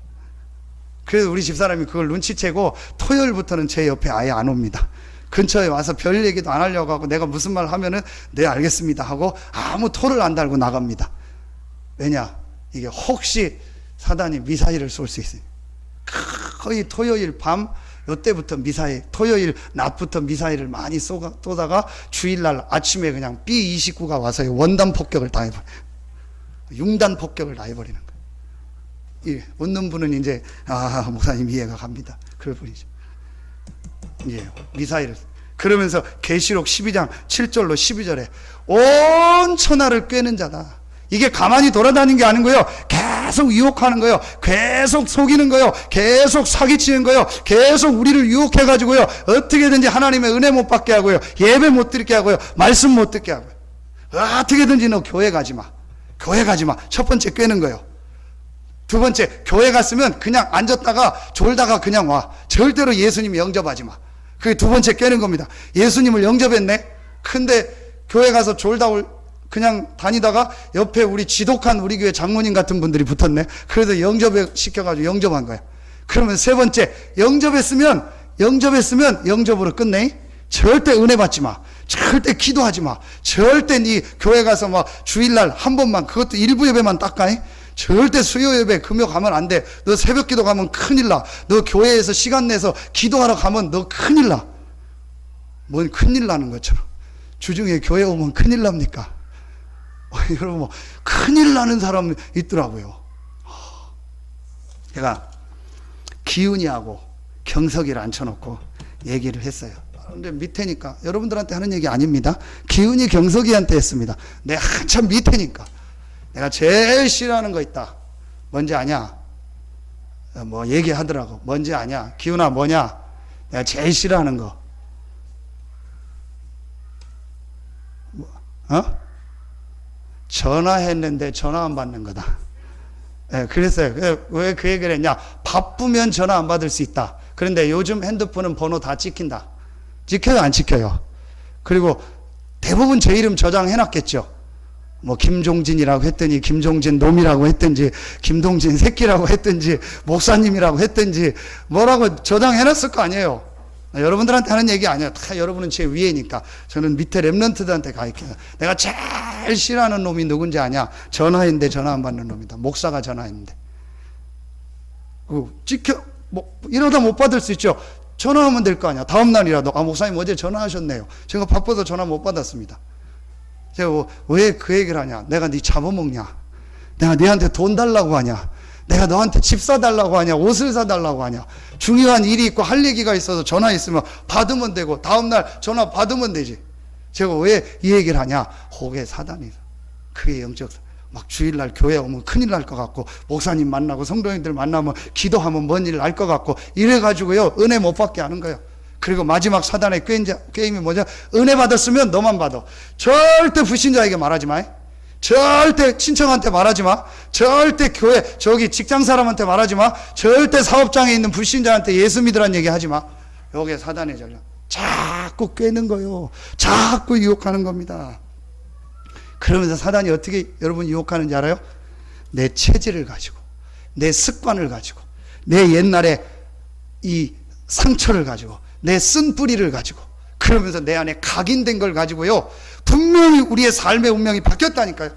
그래서 우리 집사람이 그걸 눈치채고 토요일부터는 제 옆에 아예 안 옵니다. 근처에 와서 별 얘기도 안 하려고 하고 내가 무슨 말 하면은 네 알겠습니다 하고 아무 토를 안 달고 나갑니다. 왜냐? 이게 혹시 사단이 미사일을 쏠 수 있어요. 거의 토요일 밤 요때부터 미사일, 토요일 낮부터 미사일을 많이 쏘다가 주일날 아침에 그냥 B-29가 와서 원단 폭격을 다 해버려요. 융단 폭격을 다 해버리는 거예요. 예, 웃는 분은 이제 목사님 이해가 갑니다. 그럴 뿐이죠. 예, 미사일을. 그러면서 계시록 12장 7절로 12절에 온 천하를 꿰는 자다. 이게 가만히 돌아다니는 게 아닌 거예요. 계속 유혹하는 거예요. 계속 속이는 거예요. 계속 사기치는 거예요. 계속 우리를 유혹해가지고요. 어떻게든지 하나님의 은혜 못 받게 하고요. 예배 못 드리게 하고요. 말씀 못 듣게 하고요. 어떻게든지 너 교회 가지 마. 교회 가지 마. 첫 번째 꿰는 거예요. 두 번째, 교회 갔으면 그냥 앉았다가 졸다가 그냥 와. 절대로 예수님 영접하지 마. 그게 두 번째 꿰는 겁니다. 예수님을 영접했네? 근데 교회 가서 그냥 다니다가 옆에 우리 지독한 우리 교회 장로님 같은 분들이 붙었네. 그래서 영접시켜가지고 영접한 거야. 그러면 세 번째, 영접했으면 영접으로 끝내. 절대 은혜 받지 마. 절대 기도하지 마. 절대 네 교회 가서 막 주일날 한 번만, 그것도 일부 예배만 닦아. 절대 수요 예배 금요 가면 안 돼. 너 새벽 기도 가면 큰일 나. 너 교회에서 시간 내서 기도하러 가면 너 큰일 나. 뭔 큰일 나는 것처럼. 주중에 교회 오면 큰일 납니까? 여러분 뭐 큰일 나는 사람 있더라고요. 제가 기훈이하고 경석이를 앉혀놓고 얘기를 했어요. 근데 밑에니까 여러분들한테 하는 얘기 아닙니다. 기훈이 경석이한테 했습니다. 내가 한참 밑에니까 내가 제일 싫어하는 거 있다. 뭔지 아냐? 뭐 얘기하더라고. 뭔지 아냐? 기훈아 뭐냐? 내가 제일 싫어하는 거. 전화했는데 전화 안 받는 거다. 예, 그랬어요. 왜 그 얘기를 했냐? 바쁘면 전화 안 받을 수 있다. 그런데 요즘 핸드폰은 번호 다 찍힌다. 찍혀요, 안 찍혀요? 그리고 대부분 제 이름 저장해놨겠죠. 뭐 김종진이라고 했더니 김종진 놈이라고 했든지 김동진 새끼라고 했든지 목사님이라고 했든지 뭐라고 저장해놨을 거 아니에요. 여러분들한테 하는 얘기 아니에요. 다 여러분은 제 위에니까. 저는 밑에 랩런트들한테 가르쳐요. 내가 제일 싫어하는 놈이 누군지 아냐? 전화했는데 전화 안 받는 놈이다. 목사가 전화했는데. 이러다 못 받을 수 있죠. 전화하면 될 거 아니야. 다음 날이라도 목사님 어제 전화하셨네요. 제가 바빠서 전화 못 받았습니다. 제가 왜 그 얘기를 하냐? 내가 네 잡아먹냐? 내가 너한테 돈 달라고 하냐? 내가 너한테 집 사달라고 하냐? 옷을 사달라고 하냐? 중요한 일이 있고 할 얘기가 있어서 전화했으면 받으면 되고 다음날 전화 받으면 되지. 제가 왜 이 얘기를 하냐? 혹에 사단이 그게 영적 막 주일날 교회 오면 큰일 날 것 같고 목사님 만나고 성도님들 만나면 기도하면 뭔 일 날 것 같고 이래가지고요 은혜 못 받게 하는 거예요. 그리고 마지막 사단의 게임이 뭐냐? 은혜 받았으면 너만 받아. 절대 불신자에게 말하지 마. 절대 친척한테 말하지 마. 절대 교회 저기 직장 사람한테 말하지 마. 절대 사업장에 있는 불신자한테 예수 믿으라는 얘기 하지 마. 요게 사단의 전략. 자꾸 꿰는 거요. 자꾸 유혹하는 겁니다. 그러면서 사단이 어떻게 여러분 유혹하는지 알아요? 내 체질을 가지고, 내 습관을 가지고, 내 옛날에 이 상처를 가지고, 내 쓴뿌리를 가지고, 그러면서 내 안에 각인된 걸 가지고요, 분명히 우리의 삶의 운명이 바뀌었다니까요.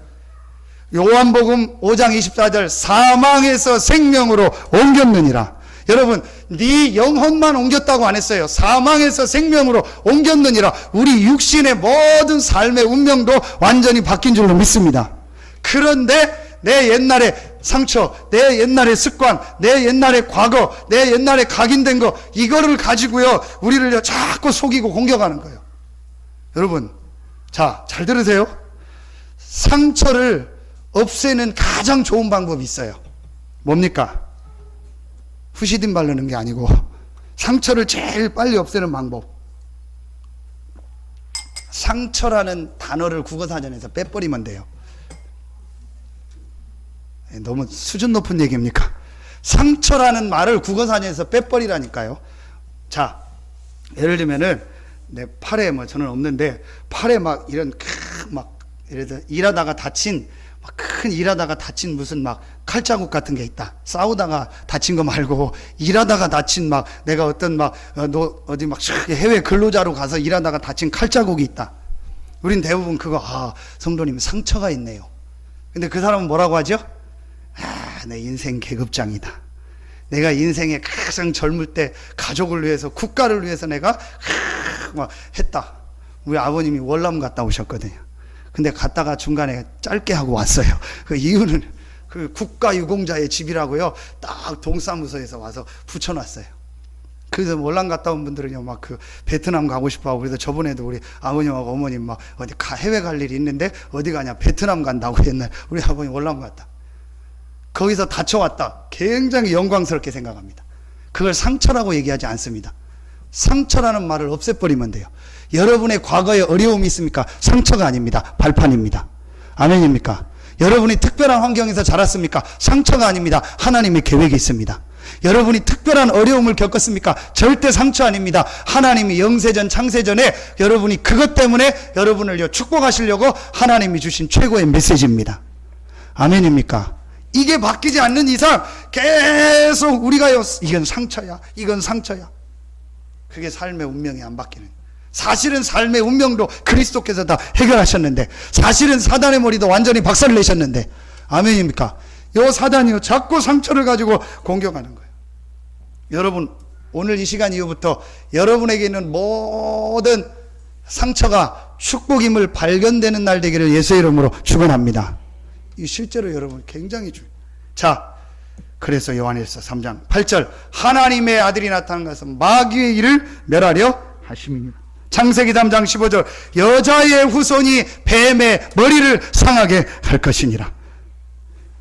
요한복음 5장 24절 사망에서 생명으로 옮겼느니라. 여러분, 네 영혼만 옮겼다고 안 했어요. 사망에서 생명으로 옮겼느니라. 우리 육신의 모든 삶의 운명도 완전히 바뀐 줄로 믿습니다. 그런데 내 옛날의 상처, 내 옛날의 습관, 내 옛날의 과거, 내 옛날에 각인된 거 이거를 가지고요 우리를 자꾸 속이고 공격하는 거예요. 여러분, 자, 잘 들으세요. 상처를 없애는 가장 좋은 방법이 있어요. 뭡니까? 후시딘 바르는 게 아니고 상처를 제일 빨리 없애는 방법. 상처라는 단어를 국어사전에서 빼버리면 돼요. 너무 수준 높은 얘기입니까? 상처라는 말을 국어사전에서 빼버리라니까요. 자, 예를 들면은 내 팔에 저는 없는데 팔에 막 이런 예를 들어 일하다가 다친 큰 일하다가 다친 무슨 칼자국 같은 게 있다. 싸우다가 다친 거 말고 일하다가 다친 내가 어떤 어디 해외 근로자로 가서 일하다가 다친 칼자국이 있다. 우린 대부분 그거 성도님 상처가 있네요. 근데 그 사람은 뭐라고 하죠? 내 인생 계급장이다. 내가 인생에 가장 젊을 때 가족을 위해서 국가를 위해서 내가 했다. 우리 아버님이 월남 갔다 오셨거든요. 근데 갔다가 중간에 짧게 하고 왔어요. 그 이유는 그 국가유공자의 집이라고요. 딱 동사무소에서 와서 붙여놨어요. 그래서 월남 갔다 온 분들은요, 베트남 가고 싶어 하고, 그래서 저번에도 우리 아버님하고 어머님 어디 해외 갈 일이 있는데 어디 가냐? 베트남 간다고 옛날 우리 아버님 월남 갔다. 거기서 다쳐왔다. 굉장히 영광스럽게 생각합니다. 그걸 상처라고 얘기하지 않습니다. 상처라는 말을 없애버리면 돼요. 여러분의 과거에 어려움이 있습니까? 상처가 아닙니다. 발판입니다. 아멘입니까? 여러분이 특별한 환경에서 자랐습니까? 상처가 아닙니다. 하나님의 계획이 있습니다. 여러분이 특별한 어려움을 겪었습니까? 절대 상처 아닙니다. 하나님이 영세전 창세전에 여러분이 그것 때문에 여러분을 축복하시려고 하나님이 주신 최고의 메시지입니다. 아멘입니까? 이게 바뀌지 않는 이상 계속 우리가요, 이건 상처야, 이건 상처야. 그게 삶의 운명이 안 바뀌는. 사실은 삶의 운명도 그리스도께서 다 해결하셨는데, 사실은 사단의 머리도 완전히 박살을 내셨는데, 아멘입니까? 요 사단이요 자꾸 상처를 가지고 공격하는 거예요. 여러분, 오늘 이 시간 이후부터 여러분에게 있는 모든 상처가 축복임을 발견되는 날 되기를 예수의 이름으로 축원합니다. 이 실제로 여러분 굉장히 중요해요. 자, 그래서 요한일서 3장 8절 하나님의 아들이 나타난 것은 마귀의 일을 멸하려 하심이니라. 창세기 3장 15절 여자의 후손이 뱀의 머리를 상하게 할 것이니라.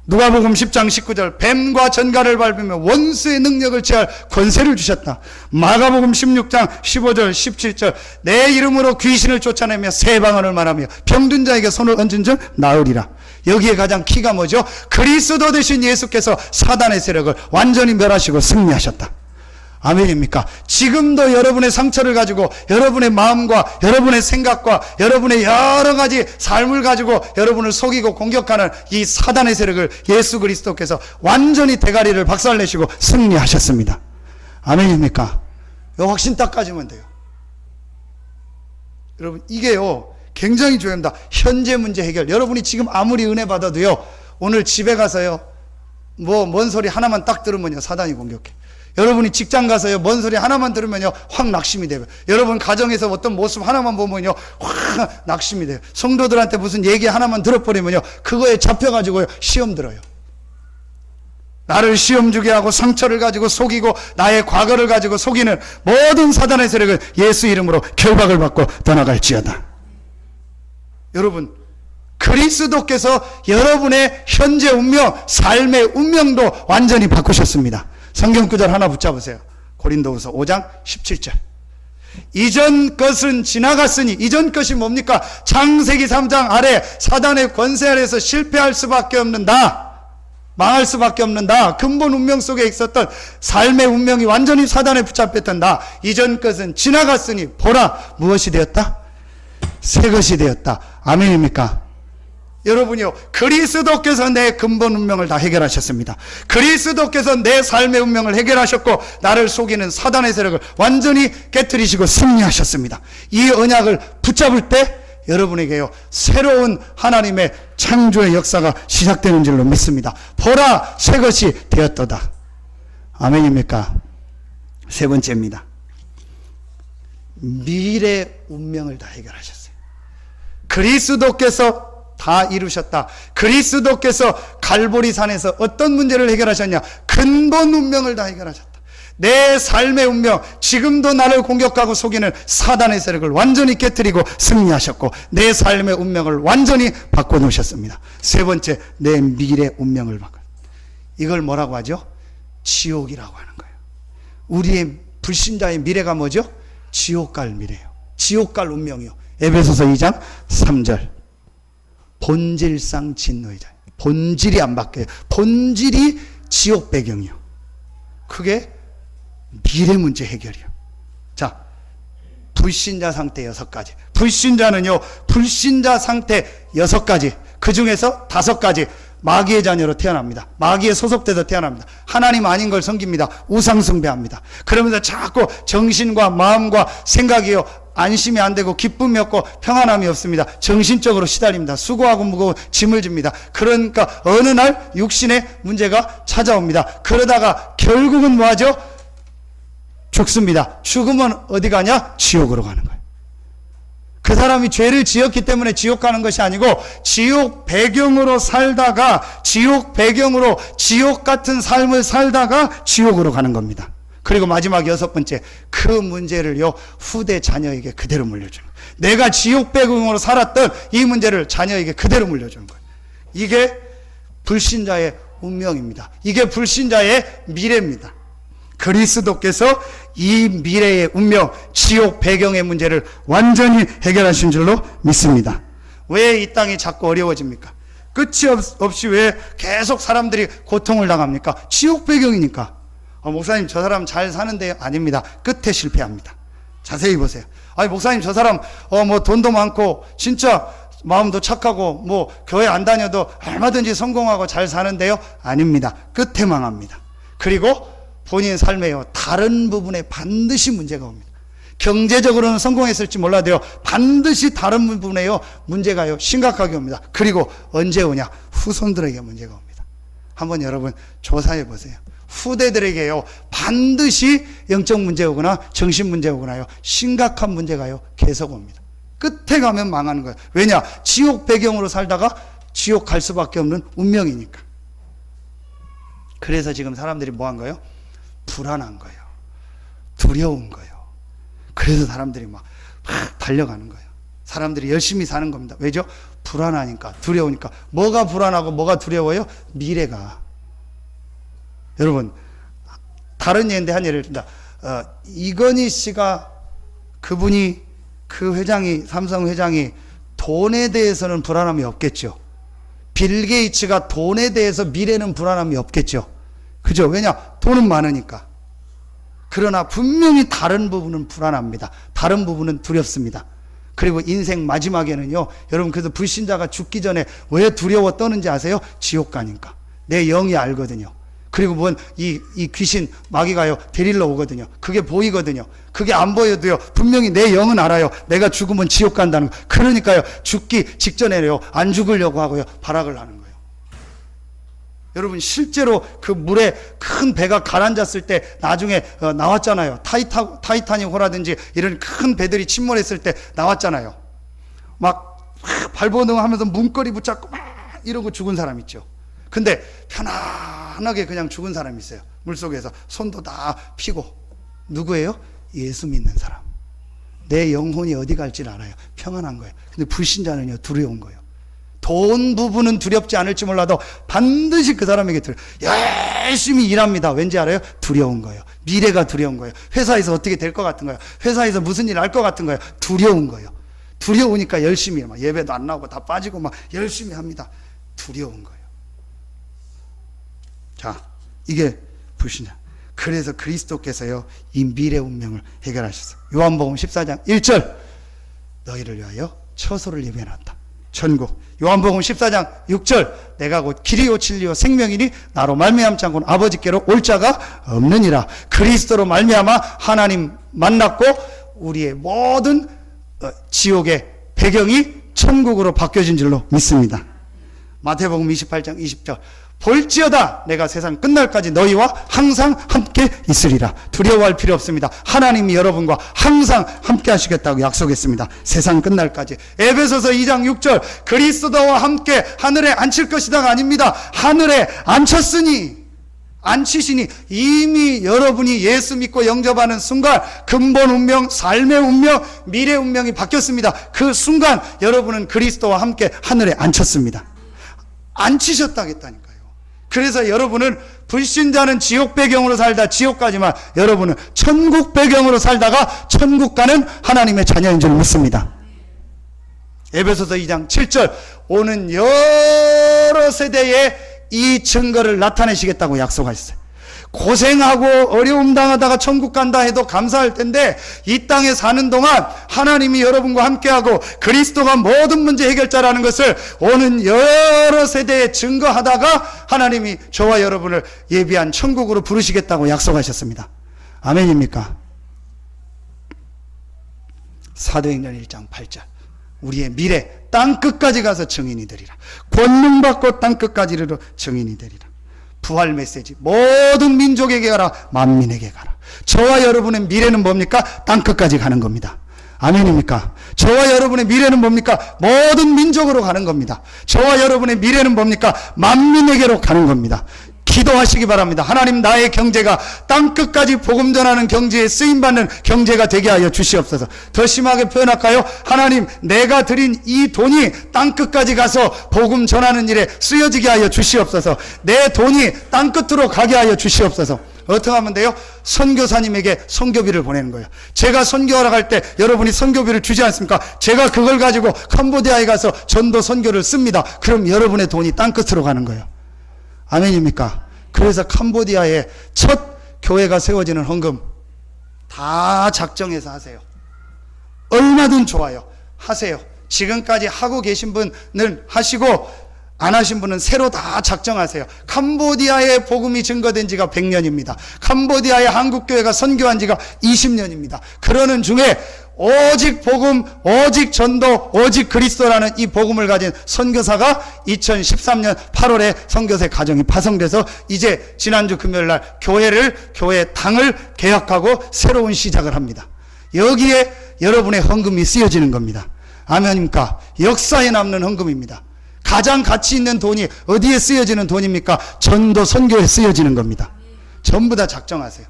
누가복음 10장 19절 뱀과 전갈을 밟으며 원수의 능력을 취할 권세를 주셨다. 마가복음 16장 15절 17절 내 이름으로 귀신을 쫓아내며 새 방언을 말하며 병든 자에게 손을 얹은 줄 나으리라. 여기에 가장 키가 뭐죠? 그리스도 되신 예수께서 사단의 세력을 완전히 멸하시고 승리하셨다. 아멘입니까? 지금도 여러분의 상처를 가지고 여러분의 마음과 여러분의 생각과 여러분의 여러 가지 삶을 가지고 여러분을 속이고 공격하는 이 사단의 세력을 예수 그리스도께서 완전히 대가리를 박살내시고 승리하셨습니다. 아멘입니까? 이 확신 딱 가지면 돼요. 여러분, 이게요 굉장히 중요합니다. 현재 문제 해결. 여러분이 지금 아무리 은혜 받아도요, 오늘 집에 가서요 뭔 소리 하나만 딱 들으면요 사단이 공격해. 여러분이 직장 가서요 뭔 소리 하나만 들으면요 확 낙심이 돼요. 여러분 가정에서 어떤 모습 하나만 보면요 확 낙심이 돼요. 성도들한테 무슨 얘기 하나만 들어버리면요 그거에 잡혀가지고요 시험 들어요. 나를 시험 주게 하고 상처를 가지고 속이고 나의 과거를 가지고 속이는 모든 사단의 세력을 예수 이름으로 결박을 받고 떠나갈지어다. 여러분, 그리스도께서 여러분의 현재 운명, 삶의 운명도 완전히 바꾸셨습니다. 성경 구절 하나 붙잡으세요. 고린도후서 5장 17절. 이전 것은 지나갔으니, 이전 것이 뭡니까? 창세기 3장 아래 사단의 권세 아래에서 실패할 수밖에 없는 망할 수밖에 없는 근본 운명 속에 있었던 삶의 운명이 완전히 사단에 붙잡혔던 이전 것은 지나갔으니 보라 무엇이 되었다? 새 것이 되었다. 아멘입니까? 여러분이요, 그리스도께서 내 근본 운명을 다 해결하셨습니다. 그리스도께서 내 삶의 운명을 해결하셨고 나를 속이는 사단의 세력을 완전히 깨뜨리시고 승리하셨습니다. 이 언약을 붙잡을 때 여러분에게요 새로운 하나님의 창조의 역사가 시작되는 줄로 믿습니다. 보라 새 것이 되었도다. 아멘입니까? 세 번째입니다. 미래 운명을 다 해결하셨어요. 그리스도께서 다 이루셨다. 그리스도께서 갈보리산에서 어떤 문제를 해결하셨냐? 근본 운명을 다 해결하셨다. 내 삶의 운명, 지금도 나를 공격하고 속이는 사단의 세력을 완전히 깨뜨리고 승리하셨고 내 삶의 운명을 완전히 바꿔놓으셨습니다. 세 번째, 내 미래 운명을 바꿔. 이걸 뭐라고 하죠? 지옥이라고 하는 거예요. 우리의 불신자의 미래가 뭐죠? 지옥 갈 미래예요. 지옥 갈 운명이요. 에베소서 2장 3절. 본질상 진노이자. 본질이 안 바뀌어요. 본질이 지옥 배경이요. 그게 미래 문제 해결이요. 자, 불신자 상태 6가지. 불신자는요, 불신자 상태 6가지. 그 중에서 5가지. 마귀의 자녀로 태어납니다. 마귀에 소속돼서 태어납니다. 하나님 아닌 걸 섬깁니다. 우상 숭배합니다. 그러면서 자꾸 정신과 마음과 생각이요 안심이 안 되고 기쁨이 없고 평안함이 없습니다. 정신적으로 시달립니다. 수고하고 무거운 짐을 집니다. 그러니까 어느 날 육신의 문제가 찾아옵니다. 그러다가 결국은 뭐하죠? 죽습니다. 죽으면 어디 가냐? 지옥으로 가는 거예요. 그 사람이 죄를 지었기 때문에 지옥 가는 것이 아니고 지옥 배경으로 살다가 지옥 배경으로 지옥 같은 삶을 살다가 지옥으로 가는 겁니다. 그리고 마지막 6번째, 그 문제를요 후대 자녀에게 그대로 물려주는 거예요. 내가 지옥 배경으로 살았던 이 문제를 자녀에게 그대로 물려주는 거예요. 이게 불신자의 운명입니다. 이게 불신자의 미래입니다. 그리스도께서 이 미래의 운명, 지옥 배경의 문제를 완전히 해결하신 줄로 믿습니다. 왜 이 땅이 자꾸 어려워집니까? 끝이 없이 왜 계속 사람들이 고통을 당합니까? 지옥 배경이니까. 목사님 저 사람 잘 사는데요? 아닙니다. 끝에 실패합니다. 자세히 보세요. 아니 목사님 저 사람 뭐 돈도 많고 진짜 마음도 착하고 뭐 교회 안 다녀도 얼마든지 성공하고 잘 사는데요? 아닙니다. 끝에 망합니다. 그리고 본인 삶에요 다른 부분에 반드시 문제가 옵니다. 경제적으로는 성공했을지 몰라도요 반드시 다른 부분에요 문제가요 심각하게 옵니다. 그리고 언제 오냐? 후손들에게 문제가 옵니다. 한번 여러분 조사해 보세요. 후대들에게요 반드시 영적 문제 오거나 정신 문제 오거나요 심각한 문제가요 계속 옵니다. 끝에 가면 망하는 거예요. 왜냐? 지옥 배경으로 살다가 지옥 갈 수밖에 없는 운명이니까. 그래서 지금 사람들이 뭐 한 거예요? 불안한 거예요. 두려운 거예요. 그래서 사람들이 막 달려가는 거예요. 사람들이 열심히 사는 겁니다. 왜죠? 불안하니까, 두려우니까. 뭐가 불안하고 뭐가 두려워요? 미래가. 여러분, 다른 예인데 한 예를 든다. 이건희 씨가 그분이 그 회장이 삼성 회장이 돈에 대해서는 불안함이 없겠죠. 빌 게이츠가 돈에 대해서 미래는 불안함이 없겠죠. 그죠? 왜냐? 돈은 많으니까. 그러나 분명히 다른 부분은 불안합니다. 다른 부분은 두렵습니다. 그리고 인생 마지막에는요, 여러분, 그래서 불신자가 죽기 전에 왜 두려워 떠는지 아세요? 지옥 가니까. 내 영이 알거든요. 그리고 이 귀신, 마귀가요, 데리러 오거든요. 그게 보이거든요. 그게 안 보여도요, 분명히 내 영은 알아요. 내가 죽으면 지옥 간다는 거. 그러니까요, 죽기 직전에요, 안 죽으려고 하고요, 발악을 하는 거예요. 여러분, 실제로 그 물에 큰 배가 가라앉았을 때 나중에 나왔잖아요. 타이타닉호라든지 이런 큰 배들이 침몰했을 때 나왔잖아요. 막 발버둥 하면서 문거리 붙잡고 막 이러고 죽은 사람 있죠. 근데 편안하게 그냥 죽은 사람이 있어요. 물속에서 손도 다 피고. 누구예요? 예수 믿는 사람. 내 영혼이 어디 갈지를 알아요. 평안한 거예요. 근데 불신자는요, 두려운 거예요. 돈 부분은 두렵지 않을지 몰라도 반드시 그 사람에게 열심히 일합니다. 왠지 알아요? 두려운 거예요. 미래가 두려운 거예요. 회사에서 어떻게 될 것 같은 거예요. 회사에서 무슨 일 할 것 같은 거예요. 두려운 거예요. 두려우니까 열심히 막 예배도 안 나오고 다 빠지고 막 열심히 합니다. 두려운 거예요. 자, 이게 불신자. 그래서 그리스도께서요, 이 미래 운명을 해결하셨어요. 요한복음 14장 1절, 너희를 위하여 처소를 예비해놨다. 천국. 요한복음 14장 6절, 내가 곧 길이요 진리요 생명이니 나로 말미암지 않고는 아버지께로 올 자가 없느니라. 그리스도로 말미암아 하나님 만났고 우리의 모든 지옥의 배경이 천국으로 바뀌어진 줄로 믿습니다. 마태복음 28장 20절, 볼지어다 내가 세상 끝날까지 너희와 항상 함께 있으리라. 두려워할 필요 없습니다. 하나님이 여러분과 항상 함께 하시겠다고 약속했습니다. 세상 끝날까지. 에베소서 2장 6절, 그리스도와 함께 하늘에 앉힐 것이다가 아닙니다. 하늘에 앉히시니 이미 여러분이 예수 믿고 영접하는 순간 근본 운명, 삶의 운명, 미래 운명이 바뀌었습니다. 그 순간 여러분은 그리스도와 함께 하늘에 앉혔습니다. 앉히셨다겠다니까요. 그래서 여러분은 불신자는 지옥 배경으로 살다 지옥 가지만 여러분은 천국 배경으로 살다가 천국 가는 하나님의 자녀인 줄 믿습니다. 에베소서 2장 7절, 오는 여러 세대에 이 증거를 나타내시겠다고 약속하셨어요. 고생하고 어려움 당하다가 천국 간다 해도 감사할 텐데 이 땅에 사는 동안 하나님이 여러분과 함께하고 그리스도가 모든 문제 해결자라는 것을 오는 여러 세대에 증거하다가 하나님이 저와 여러분을 예비한 천국으로 부르시겠다고 약속하셨습니다. 아멘입니까? 사도행전 1장 8절, 우리의 미래 땅끝까지 가서 증인이 되리라. 권능받고 땅끝까지 이르러 증인이 되리라. 부활 메시지, 모든 민족에게 가라, 만민에게 가라. 저와 여러분의 미래는 뭡니까? 땅끝까지 가는 겁니다. 아멘입니까? 저와 여러분의 미래는 뭡니까? 모든 민족으로 가는 겁니다. 저와 여러분의 미래는 뭡니까? 만민에게로 가는 겁니다. 기도하시기 바랍니다. 하나님, 나의 경제가 땅끝까지 복음 전하는 경제에 쓰임받는 경제가 되게 하여 주시옵소서. 더 심하게 표현할까요? 하나님, 내가 드린 이 돈이 땅끝까지 가서 복음 전하는 일에 쓰여지게 하여 주시옵소서. 내 돈이 땅끝으로 가게 하여 주시옵소서. 어떻게 하면 돼요? 선교사님에게 선교비를 보내는 거예요. 제가 선교하러 갈 때 여러분이 선교비를 주지 않습니까? 제가 그걸 가지고 캄보디아에 가서 전도 선교를 씁니다. 그럼 여러분의 돈이 땅끝으로 가는 거예요. 아멘입니까? 그래서 캄보디아에 첫 교회가 세워지는 헌금 다 작정해서 하세요. 얼마든 좋아요. 하세요. 지금까지 하고 계신 분은 하시고 안 하신 분은 새로 다 작정하세요. 캄보디아에 복음이 증거된 지가 100년입니다. 캄보디아에 한국교회가 선교한 지가 20년입니다. 그러는 중에 오직 복음, 오직 전도, 오직 그리스도라는 이 복음을 가진 선교사가 2013년 8월에 선교사 가정이 파송돼서 이제 지난주 금요일날 교회 당을 개혁하고 새로운 시작을 합니다. 여기에 여러분의 헌금이 쓰여지는 겁니다. 아멘입니까? 역사에 남는 헌금입니다. 가장 가치 있는 돈이 어디에 쓰여지는 돈입니까? 전도 선교에 쓰여지는 겁니다. 전부 다 작정하세요.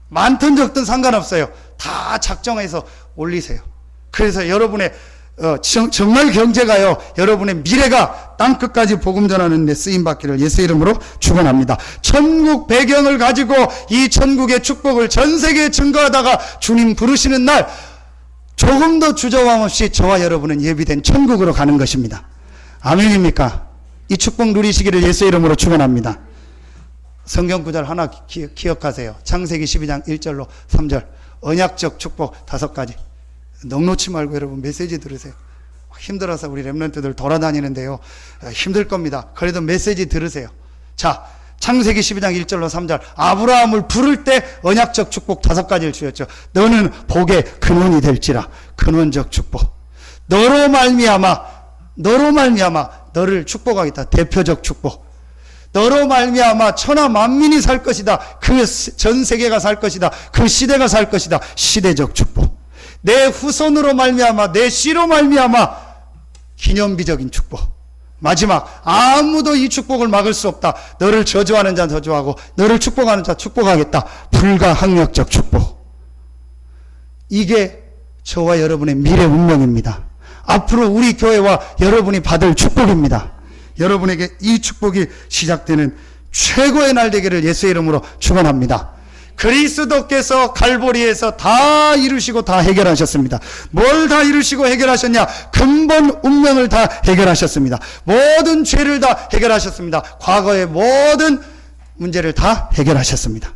많든 적든 상관없어요. 다 작정해서 올리세요. 그래서 여러분의 정말 경제가요, 여러분의 미래가 땅끝까지 복음 전하는 데 쓰임받기를 예수 이름으로 축원합니다. 천국 배경을 가지고 이 천국의 축복을 전 세계에 증거하다가 주님 부르시는 날 조금도 주저함 없이 저와 여러분은 예비된 천국으로 가는 것입니다. 아멘입니까? 이 축복 누리시기를 예수의 이름으로 축원합니다. 성경 구절 하나 기억하세요. 창세기 12장 1절로 3절. 언약적 축복 5가지. 넉놓지 말고 여러분 메시지 들으세요. 힘들어서 우리 렘넌트들 돌아다니는데요. 힘들 겁니다. 그래도 메시지 들으세요. 자, 창세기 12장 1절로 3절. 아브라함을 부를 때 언약적 축복 5가지를 주셨죠. 너는 복의 근원이 될지라. 근원적 축복. 너로 말미암아 너를 축복하겠다. 대표적 축복. 너로 말미암아 천하 만민이 살 것이다. 그 전 세계가 살 것이다. 그 시대가 살 것이다. 시대적 축복. 내 후손으로 말미암아 내 씨로 말미암아 기념비적인 축복. 마지막, 아무도 이 축복을 막을 수 없다. 너를 저주하는 자 저주하고 너를 축복하는 자 축복하겠다. 불가항력적 축복. 이게 저와 여러분의 미래 운명입니다. 앞으로 우리 교회와 여러분이 받을 축복입니다. 여러분에게 이 축복이 시작되는 최고의 날 되기를 예수의 이름으로 축원합니다. 그리스도께서 갈보리에서 다 이루시고 다 해결하셨습니다. 뭘 다 이루시고 해결하셨냐? 근본 운명을 다 해결하셨습니다. 모든 죄를 다 해결하셨습니다. 과거의 모든 문제를 다 해결하셨습니다.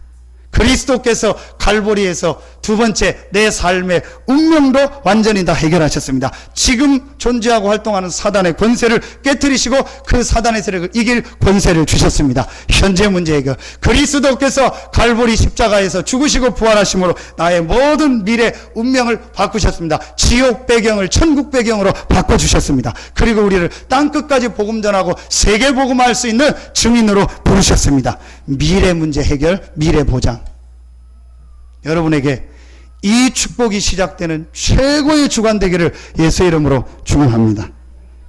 그리스도께서 갈보리에서 두 번째 내 삶의 운명도 완전히 다 해결하셨습니다. 지금 존재하고 활동하는 사단의 권세를 깨뜨리시고 그 사단의 세력을 이길 권세를 주셨습니다. 현재 문제 해결. 그리스도께서 갈보리 십자가에서 죽으시고 부활하심으로 나의 모든 미래 운명을 바꾸셨습니다. 지옥 배경을 천국 배경으로 바꿔주셨습니다. 그리고 우리를 땅끝까지 복음 전하고 세계 복음할 수 있는 증인으로 부르셨습니다. 미래 문제 해결, 미래 보장. 여러분에게 이 축복이 시작되는 최고의 주간 되기를 예수의 이름으로 축원합니다.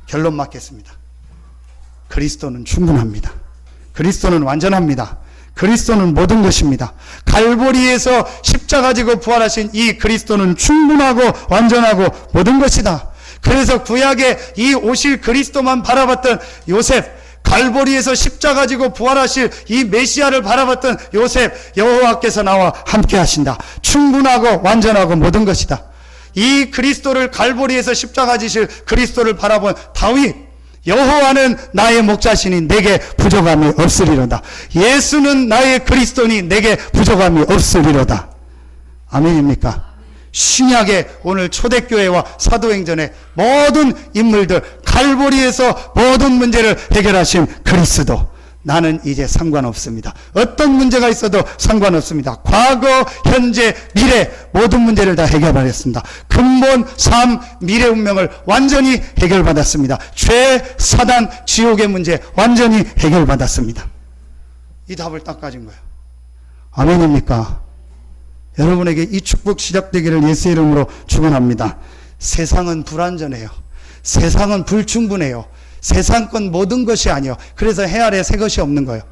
결론 맺겠습니다. 그리스도는 충분합니다. 그리스도는 완전합니다. 그리스도는 모든 것입니다. 갈보리에서 십자가 지고 부활하신 이 그리스도는 충분하고 완전하고 모든 것이다. 그래서 구약에 이 오실 그리스도만 바라봤던 요셉, 갈보리에서 십자가 지고 부활하실 이 메시아를 바라봤던 요셉, 여호와께서 나와 함께 하신다. 충분하고 완전하고 모든 것이다. 이 그리스도를 갈보리에서 십자가 지실 그리스도를 바라본 다윗, 여호와는 나의 목자시니 내게 부족함이 없으리로다. 예수는 나의 그리스도니 내게 부족함이 없으리로다. 아멘입니까? 신약의 오늘 초대교회와 사도행전의 모든 인물들, 갈보리에서 모든 문제를 해결하신 그리스도. 나는 이제 상관없습니다. 어떤 문제가 있어도 상관없습니다. 과거, 현재, 미래 모든 문제를 다 해결받았습니다. 근본, 삶, 미래 운명을 완전히 해결받았습니다. 죄, 사단, 지옥의 문제 완전히 해결받았습니다. 이 답을 딱 가진 거예요. 아멘입니까? 여러분에게 이 축복 시작되기를 예수의 이름으로 축원합니다. 세상은 불완전해요. 세상은 불충분해요. 세상 건 모든 것이 아니요. 그래서 해 아래 새 것이 없는 거예요.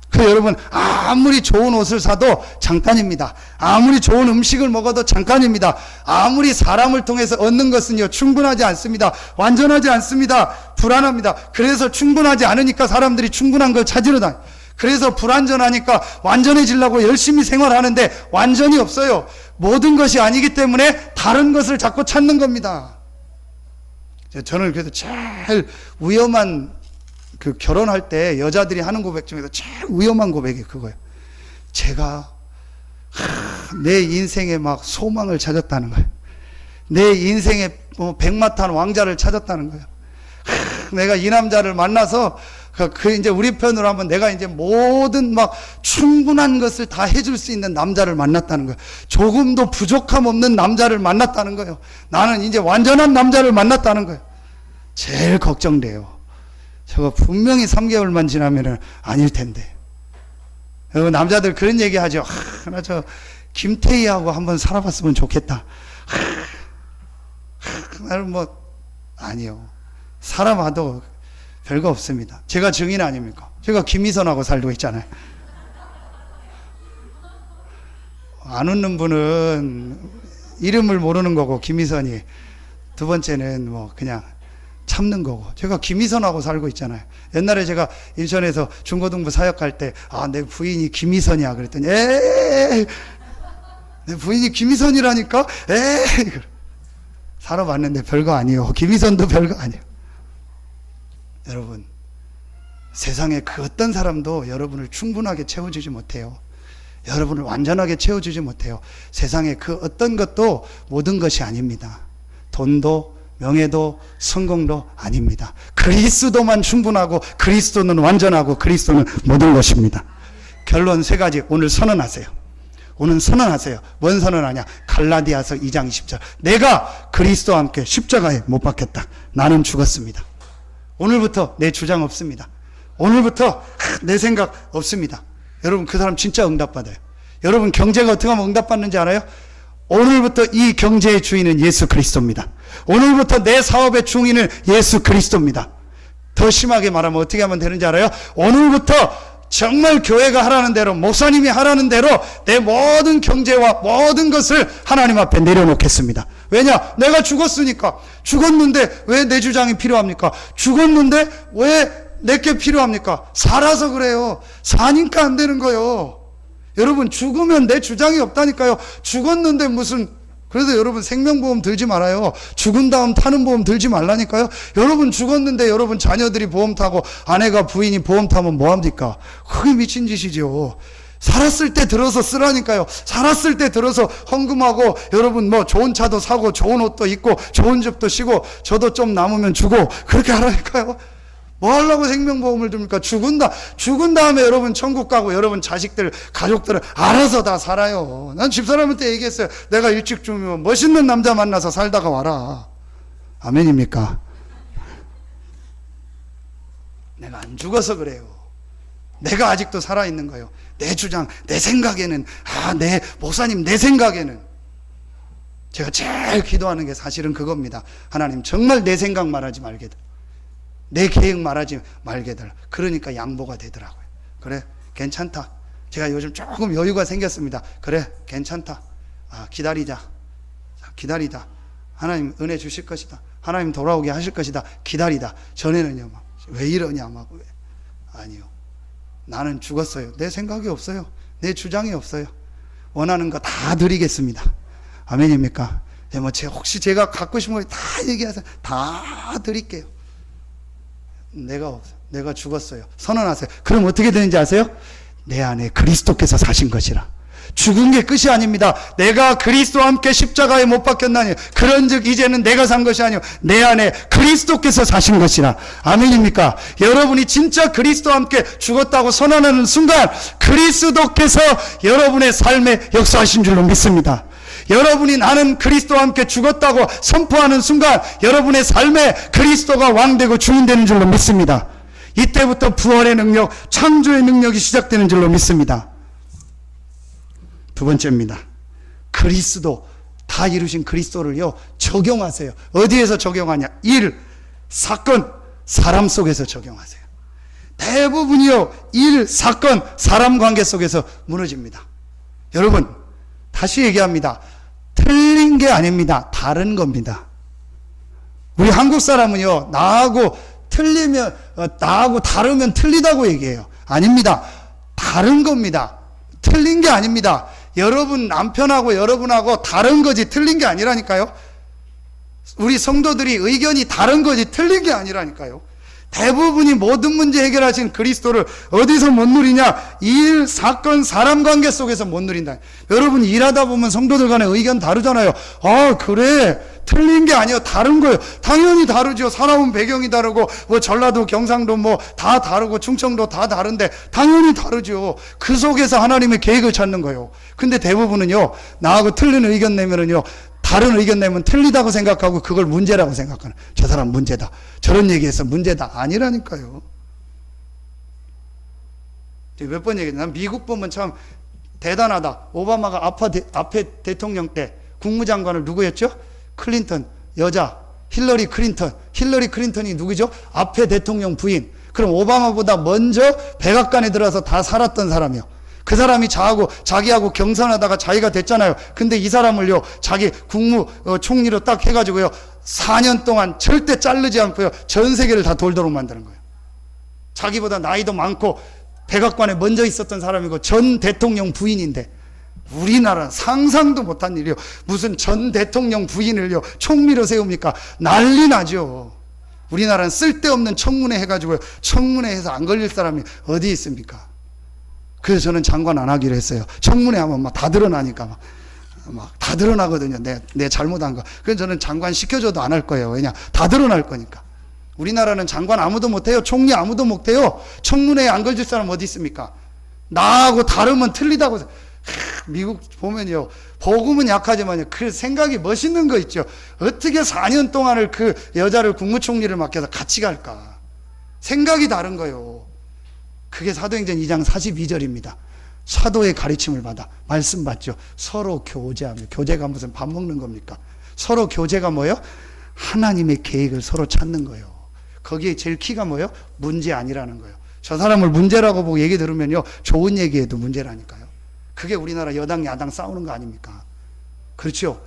그 여러분 아무리 좋은 옷을 사도 잠깐입니다. 아무리 좋은 음식을 먹어도 잠깐입니다. 아무리 사람을 통해서 얻는 것은요 충분하지 않습니다. 완전하지 않습니다. 불안합니다. 그래서 충분하지 않으니까 사람들이 충분한 걸 찾으러 다녀요. 그래서 불완전하니까 완전해지려고 열심히 생활하는데 완전히 없어요. 모든 것이 아니기 때문에 다른 것을 자꾸 찾는 겁니다. 저는 그래서 제일 위험한 그 결혼할 때 여자들이 하는 고백 중에서 제일 위험한 고백이 그거예요. 제가 내 인생에 막 소망을 찾았다는 거예요. 내 인생에 백마탄 왕자를 찾았다는 거예요. 내가 이 남자를 만나서 이제 우리 편으로 하면 내가 이제 모든 막 충분한 것을 다 해줄 수 있는 남자를 만났다는 거예요. 조금도 부족함 없는 남자를 만났다는 거예요. 나는 이제 완전한 남자를 만났다는 거예요. 제일 걱정돼요. 저거 분명히 3개월만 지나면은 아닐 텐데. 남자들 그런 얘기 하죠. 나 저 김태희하고 한번 살아봤으면 좋겠다. 나는 아니요. 살아봐도 별거 없습니다. 제가 증인 아닙니까? 제가 김희선하고 살고 있잖아요. 안 웃는 분은 이름을 모르는 거고 김희선이, 두 번째는 그냥 참는 거고. 제가 김희선하고 살고 있잖아요. 옛날에 제가 인천에서 중고등부 사역할 때 내 부인이 김희선이야 그랬더니 내 부인이 김희선이라니까 살아봤는데 별거 아니에요. 김희선도 별거 아니에요. 여러분, 세상에 그 어떤 사람도 여러분을 충분하게 채워주지 못해요. 여러분을 완전하게 채워주지 못해요. 세상에 그 어떤 것도 모든 것이 아닙니다. 돈도 명예도 성공도 아닙니다. 그리스도만 충분하고 그리스도는 완전하고 그리스도는 모든 것입니다. 결론 세 가지 오늘 선언하세요. 오늘 선언하세요. 뭔 선언하냐? 갈라디아서 2장 20절. 내가 그리스도와 함께 십자가에 못 박혔다. 나는 죽었습니다. 오늘부터 내 주장 없습니다. 오늘부터 내 생각 없습니다. 여러분 그 사람 진짜 응답받아요. 여러분 경제가 어떻게 하면 응답받는지 알아요? 오늘부터 이 경제의 주인은 예수 그리스도입니다. 오늘부터 내 사업의 주인은 예수 그리스도입니다. 더 심하게 말하면 어떻게 하면 되는지 알아요? 오늘부터 정말 교회가 하라는 대로, 목사님이 하라는 대로 내 모든 경제와 모든 것을 하나님 앞에 내려놓겠습니다. 왜냐? 내가 죽었으니까. 죽었는데 왜 내 주장이 필요합니까? 죽었는데 왜 내게 필요합니까? 살아서 그래요. 사니까 안 되는 거예요. 여러분 죽으면 내 주장이 없다니까요. 죽었는데 무슨, 그래서 여러분 생명보험 들지 말아요. 죽은 다음 타는 보험 들지 말라니까요. 여러분 죽었는데 여러분 자녀들이 보험 타고 아내가 부인이 보험 타면 뭐합니까? 그게 미친 짓이죠. 살았을 때 들어서 쓰라니까요. 살았을 때 들어서 헌금하고 여러분 뭐 좋은 차도 사고 좋은 옷도 입고 좋은 집도 쉬고 저도 좀 남으면 주고 그렇게 하라니까요. 뭐 하려고 생명보험을 듭니까? 죽은 다음에 여러분 천국 가고 여러분 자식들, 가족들은 알아서 다 살아요. 난 집사람한테 얘기했어요. 내가 일찍 죽으면 멋있는 남자 만나서 살다가 와라. 아멘입니까? 내가 안 죽어서 그래요. 내가 아직도 살아있는 거예요. 내 주장, 내 생각에는, 내 목사님 내 생각에는 제가 제일 기도하는 게 사실은 그겁니다. 하나님 정말 내 생각 말하지 말게 돼. 내 계획 말하지 말게 해달라. 그러니까 양보가 되더라고요. 그래, 괜찮다. 제가 요즘 조금 여유가 생겼습니다. 그래, 괜찮다. 기다리자. 기다리다. 하나님 은혜 주실 것이다. 하나님 돌아오게 하실 것이다. 기다리다. 전에는요, 막, 왜 이러냐, 막, 왜. 아니요. 나는 죽었어요. 내 생각이 없어요. 내 주장이 없어요. 원하는 거 다 드리겠습니다. 아멘입니까? 혹시 제가 갖고 싶은 거 다 얘기하세요. 다 드릴게요. 내가 없어요. 내가 죽었어요. 선언하세요. 그럼 어떻게 되는지 아세요? 내 안에 그리스도께서 사신 것이라. 죽은 게 끝이 아닙니다. 내가 그리스도와 함께 십자가에 못 박혔나니 그런즉 이제는 내가 산 것이 아니요 내 안에 그리스도께서 사신 것이라. 아멘입니까? 여러분이 진짜 그리스도와 함께 죽었다고 선언하는 순간 그리스도께서 여러분의 삶에 역사하신 줄로 믿습니다. 여러분이 나는 그리스도와 함께 죽었다고 선포하는 순간 여러분의 삶에 그리스도가 왕되고 주인되는 줄로 믿습니다. 이때부터 부활의 능력, 창조의 능력이 시작되는 줄로 믿습니다. 두 번째입니다. 그리스도, 다 이루신 그리스도를요 적용하세요. 어디에서 적용하냐? 일, 사건, 사람 속에서 적용하세요. 대부분이요 일, 사건, 사람 관계 속에서 무너집니다. 여러분 다시 얘기합니다. 틀린 게 아닙니다. 다른 겁니다. 우리 한국 사람은요, 나하고 다르면 틀리다고 얘기해요. 아닙니다. 다른 겁니다. 틀린 게 아닙니다. 여러분 남편하고 여러분하고 다른 거지 틀린 게 아니라니까요. 우리 성도들이 의견이 다른 거지 틀린 게 아니라니까요. 대부분이 모든 문제 해결하신 그리스도를 어디서 못 누리냐? 일, 사건, 사람 관계 속에서 못 누린다. 여러분 일하다 보면 성도들 간에 의견 다르잖아요. 그래 틀린 게 아니에요. 다른 거예요. 당연히 다르죠. 살아온 배경이 다르고 뭐 전라도, 경상도 뭐 다 다르고 충청도 다 다른데 당연히 다르죠. 그 속에서 하나님의 계획을 찾는 거예요. 근데 대부분은요 나하고 틀린 의견 내면은요 다른 의견 내면 틀리다고 생각하고 그걸 문제라고 생각하는. 저 사람 문제다. 저런 얘기해서 문제다. 아니라니까요. 몇 번 얘기했나? 난 미국 보면 참 대단하다. 오바마가 앞에 대통령 때 국무장관을 누구였죠? 클린턴, 여자 힐러리 클린턴. 힐러리 클린턴이 누구죠? 앞에 대통령 부인. 그럼 오바마보다 먼저 백악관에 들어서 다 살았던 사람이요. 그 사람이 자기하고 경선하다가 자기가 됐잖아요. 근데 이 사람을요, 자기 국무총리로 딱 해가지고요, 4년 동안 절대 자르지 않고요, 전 세계를 다 돌도록 만드는 거예요. 자기보다 나이도 많고, 백악관에 먼저 있었던 사람이고, 전 대통령 부인인데, 우리나라는 상상도 못한 일이요. 무슨 전 대통령 부인을요, 총리로 세웁니까? 난리 나죠. 우리나라는 쓸데없는 청문회 해가지고 청문회 해서 안 걸릴 사람이 어디 있습니까? 그래서 저는 장관 안 하기로 했어요. 청문회 하면 막 다 드러나니까 막 다 드러나거든요. 내 잘못한 거. 그래서 저는 장관 시켜줘도 안 할 거예요. 왜냐? 다 드러날 거니까. 우리나라는 장관 아무도 못해요. 총리 아무도 못해요. 청문회에 안 걸릴 사람 어디 있습니까? 나하고 다르면 틀리다고. 미국 보면요, 복음은 약하지만요, 그 생각이 멋있는 거 있죠. 어떻게 4년 동안을 그 여자를 국무총리를 맡겨서 같이 갈까? 생각이 다른 거예요. 그게 사도행전 2장 42절입니다. 사도의 가르침을 받아 말씀 받죠. 서로 교제하며. 교제가 무슨 밥 먹는 겁니까? 서로 교제가 뭐예요? 하나님의 계획을 서로 찾는 거예요. 거기에 제일 키가 뭐예요? 문제 아니라는 거예요. 저 사람을 문제라고 보고 얘기 들으면요, 좋은 얘기해도 문제라니까요. 그게 우리나라 여당 야당 싸우는 거 아닙니까? 그렇죠?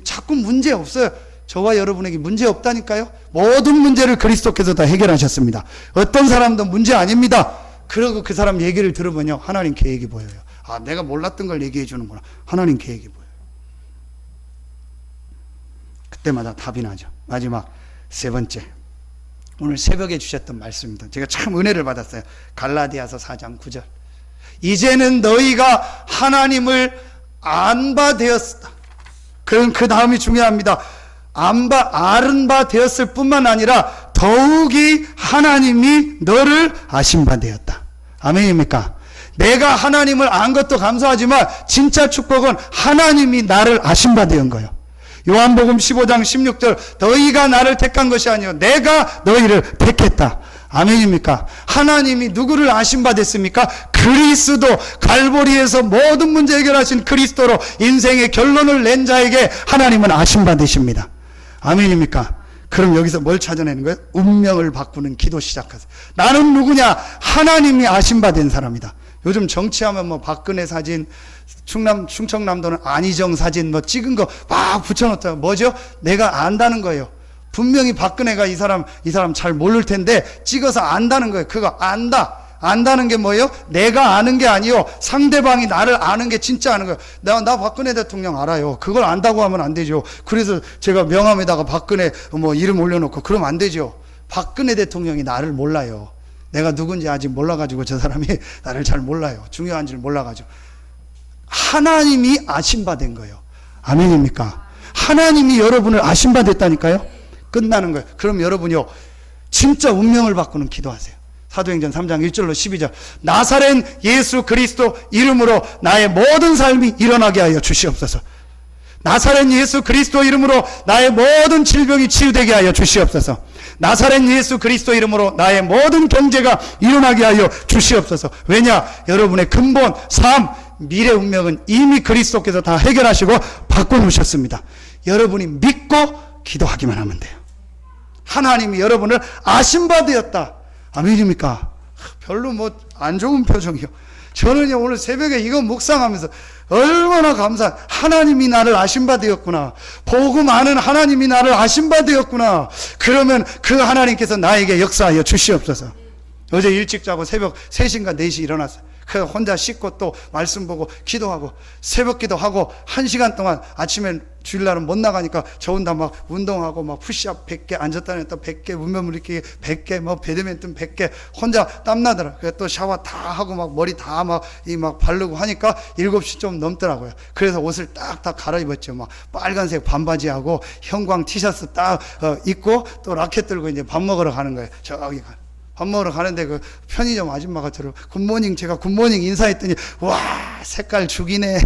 자꾸 문제 없어요. 저와 여러분에게 문제 없다니까요. 모든 문제를 그리스도께서 다 해결하셨습니다. 어떤 사람도 문제 아닙니다. 그러고 그 사람 얘기를 들으면요, 하나님 계획이 보여요. 아, 내가 몰랐던 걸 얘기해 주는구나. 하나님 계획이 보여요. 그때마다 답이 나죠. 마지막 세 번째, 오늘 새벽에 주셨던 말씀입니다. 제가 참 은혜를 받았어요. 갈라디아서 4장 9절. 이제는 너희가 하나님을 안 바 되었다. 그럼 그 다음이 중요합니다. 아는 바 되었을 뿐만 아니라 더욱이 하나님이 너를 아신 바 되었다. 아멘입니까? 내가 하나님을 안 것도 감사하지만 진짜 축복은 하나님이 나를 아신 바 되은 거예요. 요한복음 15장 16절, 너희가 나를 택한 것이 아니요 내가 너희를 택했다. 아멘입니까? 하나님이 누구를 아신 바 됐습니까? 그리스도, 갈보리에서 모든 문제 해결하신 그리스도로 인생의 결론을 낸 자에게 하나님은 아신 바 되십니다. 아멘입니까? 그럼 여기서 뭘 찾아내는 거예요? 운명을 바꾸는 기도 시작하세요. 나는 누구냐? 하나님이 아신 바 된 사람이다. 요즘 정치하면 뭐 박근혜 사진, 충청남도는 안희정 사진 뭐 찍은 거 막 붙여놓다. 뭐죠? 내가 안다는 거예요. 분명히 박근혜가 이 사람 잘 모를 텐데 찍어서 안다는 거예요. 그거 안다는 게 뭐예요? 내가 아는 게 아니요, 상대방이 나를 아는 게 진짜 아는 거예요. 나 박근혜 대통령 알아요. 그걸 안다고 하면 안 되죠. 그래서 제가 명함에다가 박근혜 뭐 이름 올려놓고 그러면 안 되죠. 박근혜 대통령이 나를 몰라요. 내가 누군지 아직 몰라가지고 저 사람이 나를 잘 몰라요. 중요한지를 몰라가지고. 하나님이 아신 바 된 거예요. 아멘입니까? 하나님이 여러분을 아신 바 됐다니까요. 끝나는 거예요. 그럼 여러분이요, 진짜 운명을 바꾸는 기도하세요. 사도행전 3장 1절로 12절. 나사렛 예수 그리스도 이름으로 나의 모든 삶이 일어나게 하여 주시옵소서. 나사렛 예수 그리스도 이름으로 나의 모든 질병이 치유되게 하여 주시옵소서. 나사렛 예수 그리스도 이름으로 나의 모든 경제가 일어나게 하여 주시옵소서. 왜냐? 여러분의 근본, 삶, 미래 운명은 이미 그리스도께서 다 해결하시고 바꿔놓으셨습니다. 여러분이 믿고 기도하기만 하면 돼요. 하나님이 여러분을 아신 바 되었다. 아멘입니까? 별로 뭐 안 좋은 표정이요. 저는요, 오늘 새벽에 이거 묵상하면서 얼마나 하나님이 나를 아신 바 되었구나. 복음 아는 하나님이 나를 아신 바 되었구나. 그러면 그 하나님께서 나에게 역사하여 주시옵소서. 어제 일찍 자고 새벽 3시인가 4시 일어났어요. 그 혼자 씻고 또 말씀 보고 기도하고 새벽 기도하고 1시간 동안, 아침에 주일날은 못 나가니까 저 혼자 막 운동하고 막 푸시업 100개, 앉았다는 또 100개, 문면물리기 100개, 뭐 배드민턴 100개, 혼자 땀나더라. 그래서 또 샤워 다 하고 막 머리 다 막 바르고 하니까 7시 좀 넘더라고요. 그래서 옷을 딱 갈아입었죠. 막 빨간색 반바지하고 형광 티셔츠 딱 입고 또 라켓 들고 이제 밥 먹으러 가는 거예요. 저기 밥 먹으러 가는데 그 편의점 아줌마가 저를 굿모닝, 제가 굿모닝 인사했더니 와, 색깔 죽이네.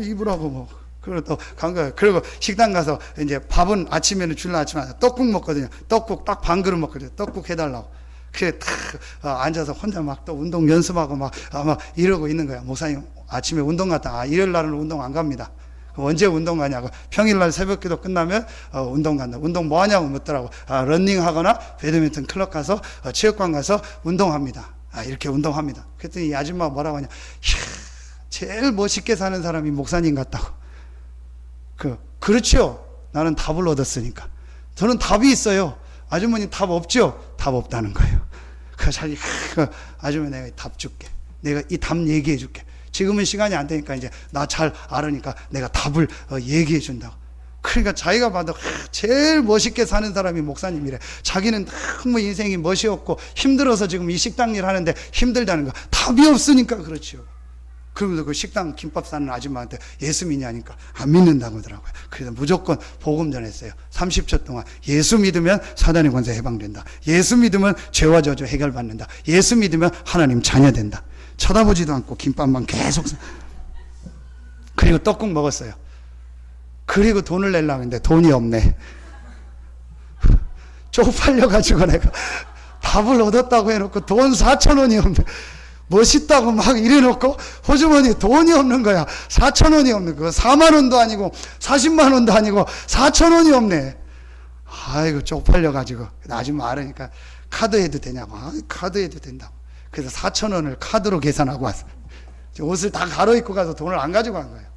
입으라고 뭐. 그리고 또 간 거예요. 그리고 식당 가서 이제 밥은 아침에는 주일날 아침에 떡국 먹거든요. 떡국 딱 반 그릇 먹거든요. 떡국 해달라고. 그래 딱 앉아서 혼자 막 또 운동 연습하고 막 이러고 있는 거야. 목사님 아침에 운동 갔다. 일요일 날은 운동 안 갑니다. 언제 운동 가냐고. 평일날 새벽기도 끝나면 운동 간다. 운동 뭐 하냐고 묻더라고. 러닝 하거나 배드민턴 클럽 가서 체육관 가서 운동합니다. 이렇게 운동합니다. 그랬더니 이 아줌마가 뭐라고 하냐. 제일 멋있게 사는 사람이 목사님 같다고. 그렇죠. 나는 답을 얻었으니까. 저는 답이 있어요. 아주머니 답 없죠? 답 없다는 거예요. 자기 아주머니 내가 답 줄게. 내가 이 답 얘기해 줄게. 지금은 시간이 안 되니까 이제 나 잘 알으니까 내가 답을 얘기해 준다고. 그러니까 자기가 봐도 제일 멋있게 사는 사람이 목사님이래. 자기는 너무 인생이 멋이 없고 힘들어서 지금 이 식당 일 하는데 힘들다는 거. 답이 없으니까 그렇죠. 그러면서 그 식당 김밥 사는 아줌마한테 예수 믿냐니까 안 믿는다고 하더라고요. 그래서 무조건 복음 전했어요. 30초 동안 예수 믿으면 사단의 권세 해방된다. 예수 믿으면 죄와 저주 해결받는다. 예수 믿으면 하나님 자녀 된다. 쳐다보지도 않고 김밥만 계속 그리고 떡국 먹었어요. 그리고 돈을 내려고 했는데 돈이 없네. 쪽팔려가지고 내가 밥을 얻었다고 해놓고 돈 4,000원이 없네. 멋있다고 막 이래놓고 호주머니에 돈이 없는 거야. 4,000원이 없는 거야. 4만 원도 아니고 40만 원도 아니고 4,000원이 없네. 아이고 쪽팔려가지고 아줌마 알으니까 카드 해도 되냐고. 카드 해도 된다고. 그래서 4,000원을 카드로 계산하고 왔어요. 옷을 다 갈아입고 가서 돈을 안 가지고 간 거예요.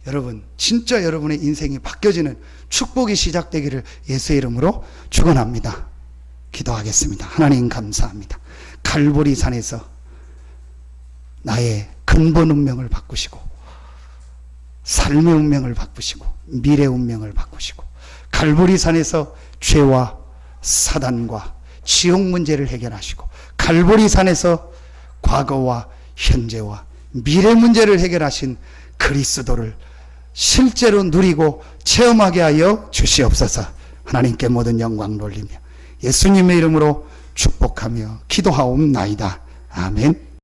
여러분, 진짜 여러분의 인생이 바뀌어지는 축복이 시작되기를 예수의 이름으로 축원합니다. 기도하겠습니다. 하나님 감사합니다. 갈보리 산에서 나의 근본 운명을 바꾸시고 삶의 운명을 바꾸시고 미래 운명을 바꾸시고 갈보리 산에서 죄와 사단과 지옥 문제를 해결하시고 갈보리 산에서 과거와 현재와 미래 문제를 해결하신 그리스도를 실제로 누리고 체험하게 하여 주시옵소서. 하나님께 모든 영광 돌리며 예수님의 이름으로 축복하며 기도하옵나이다. 아멘.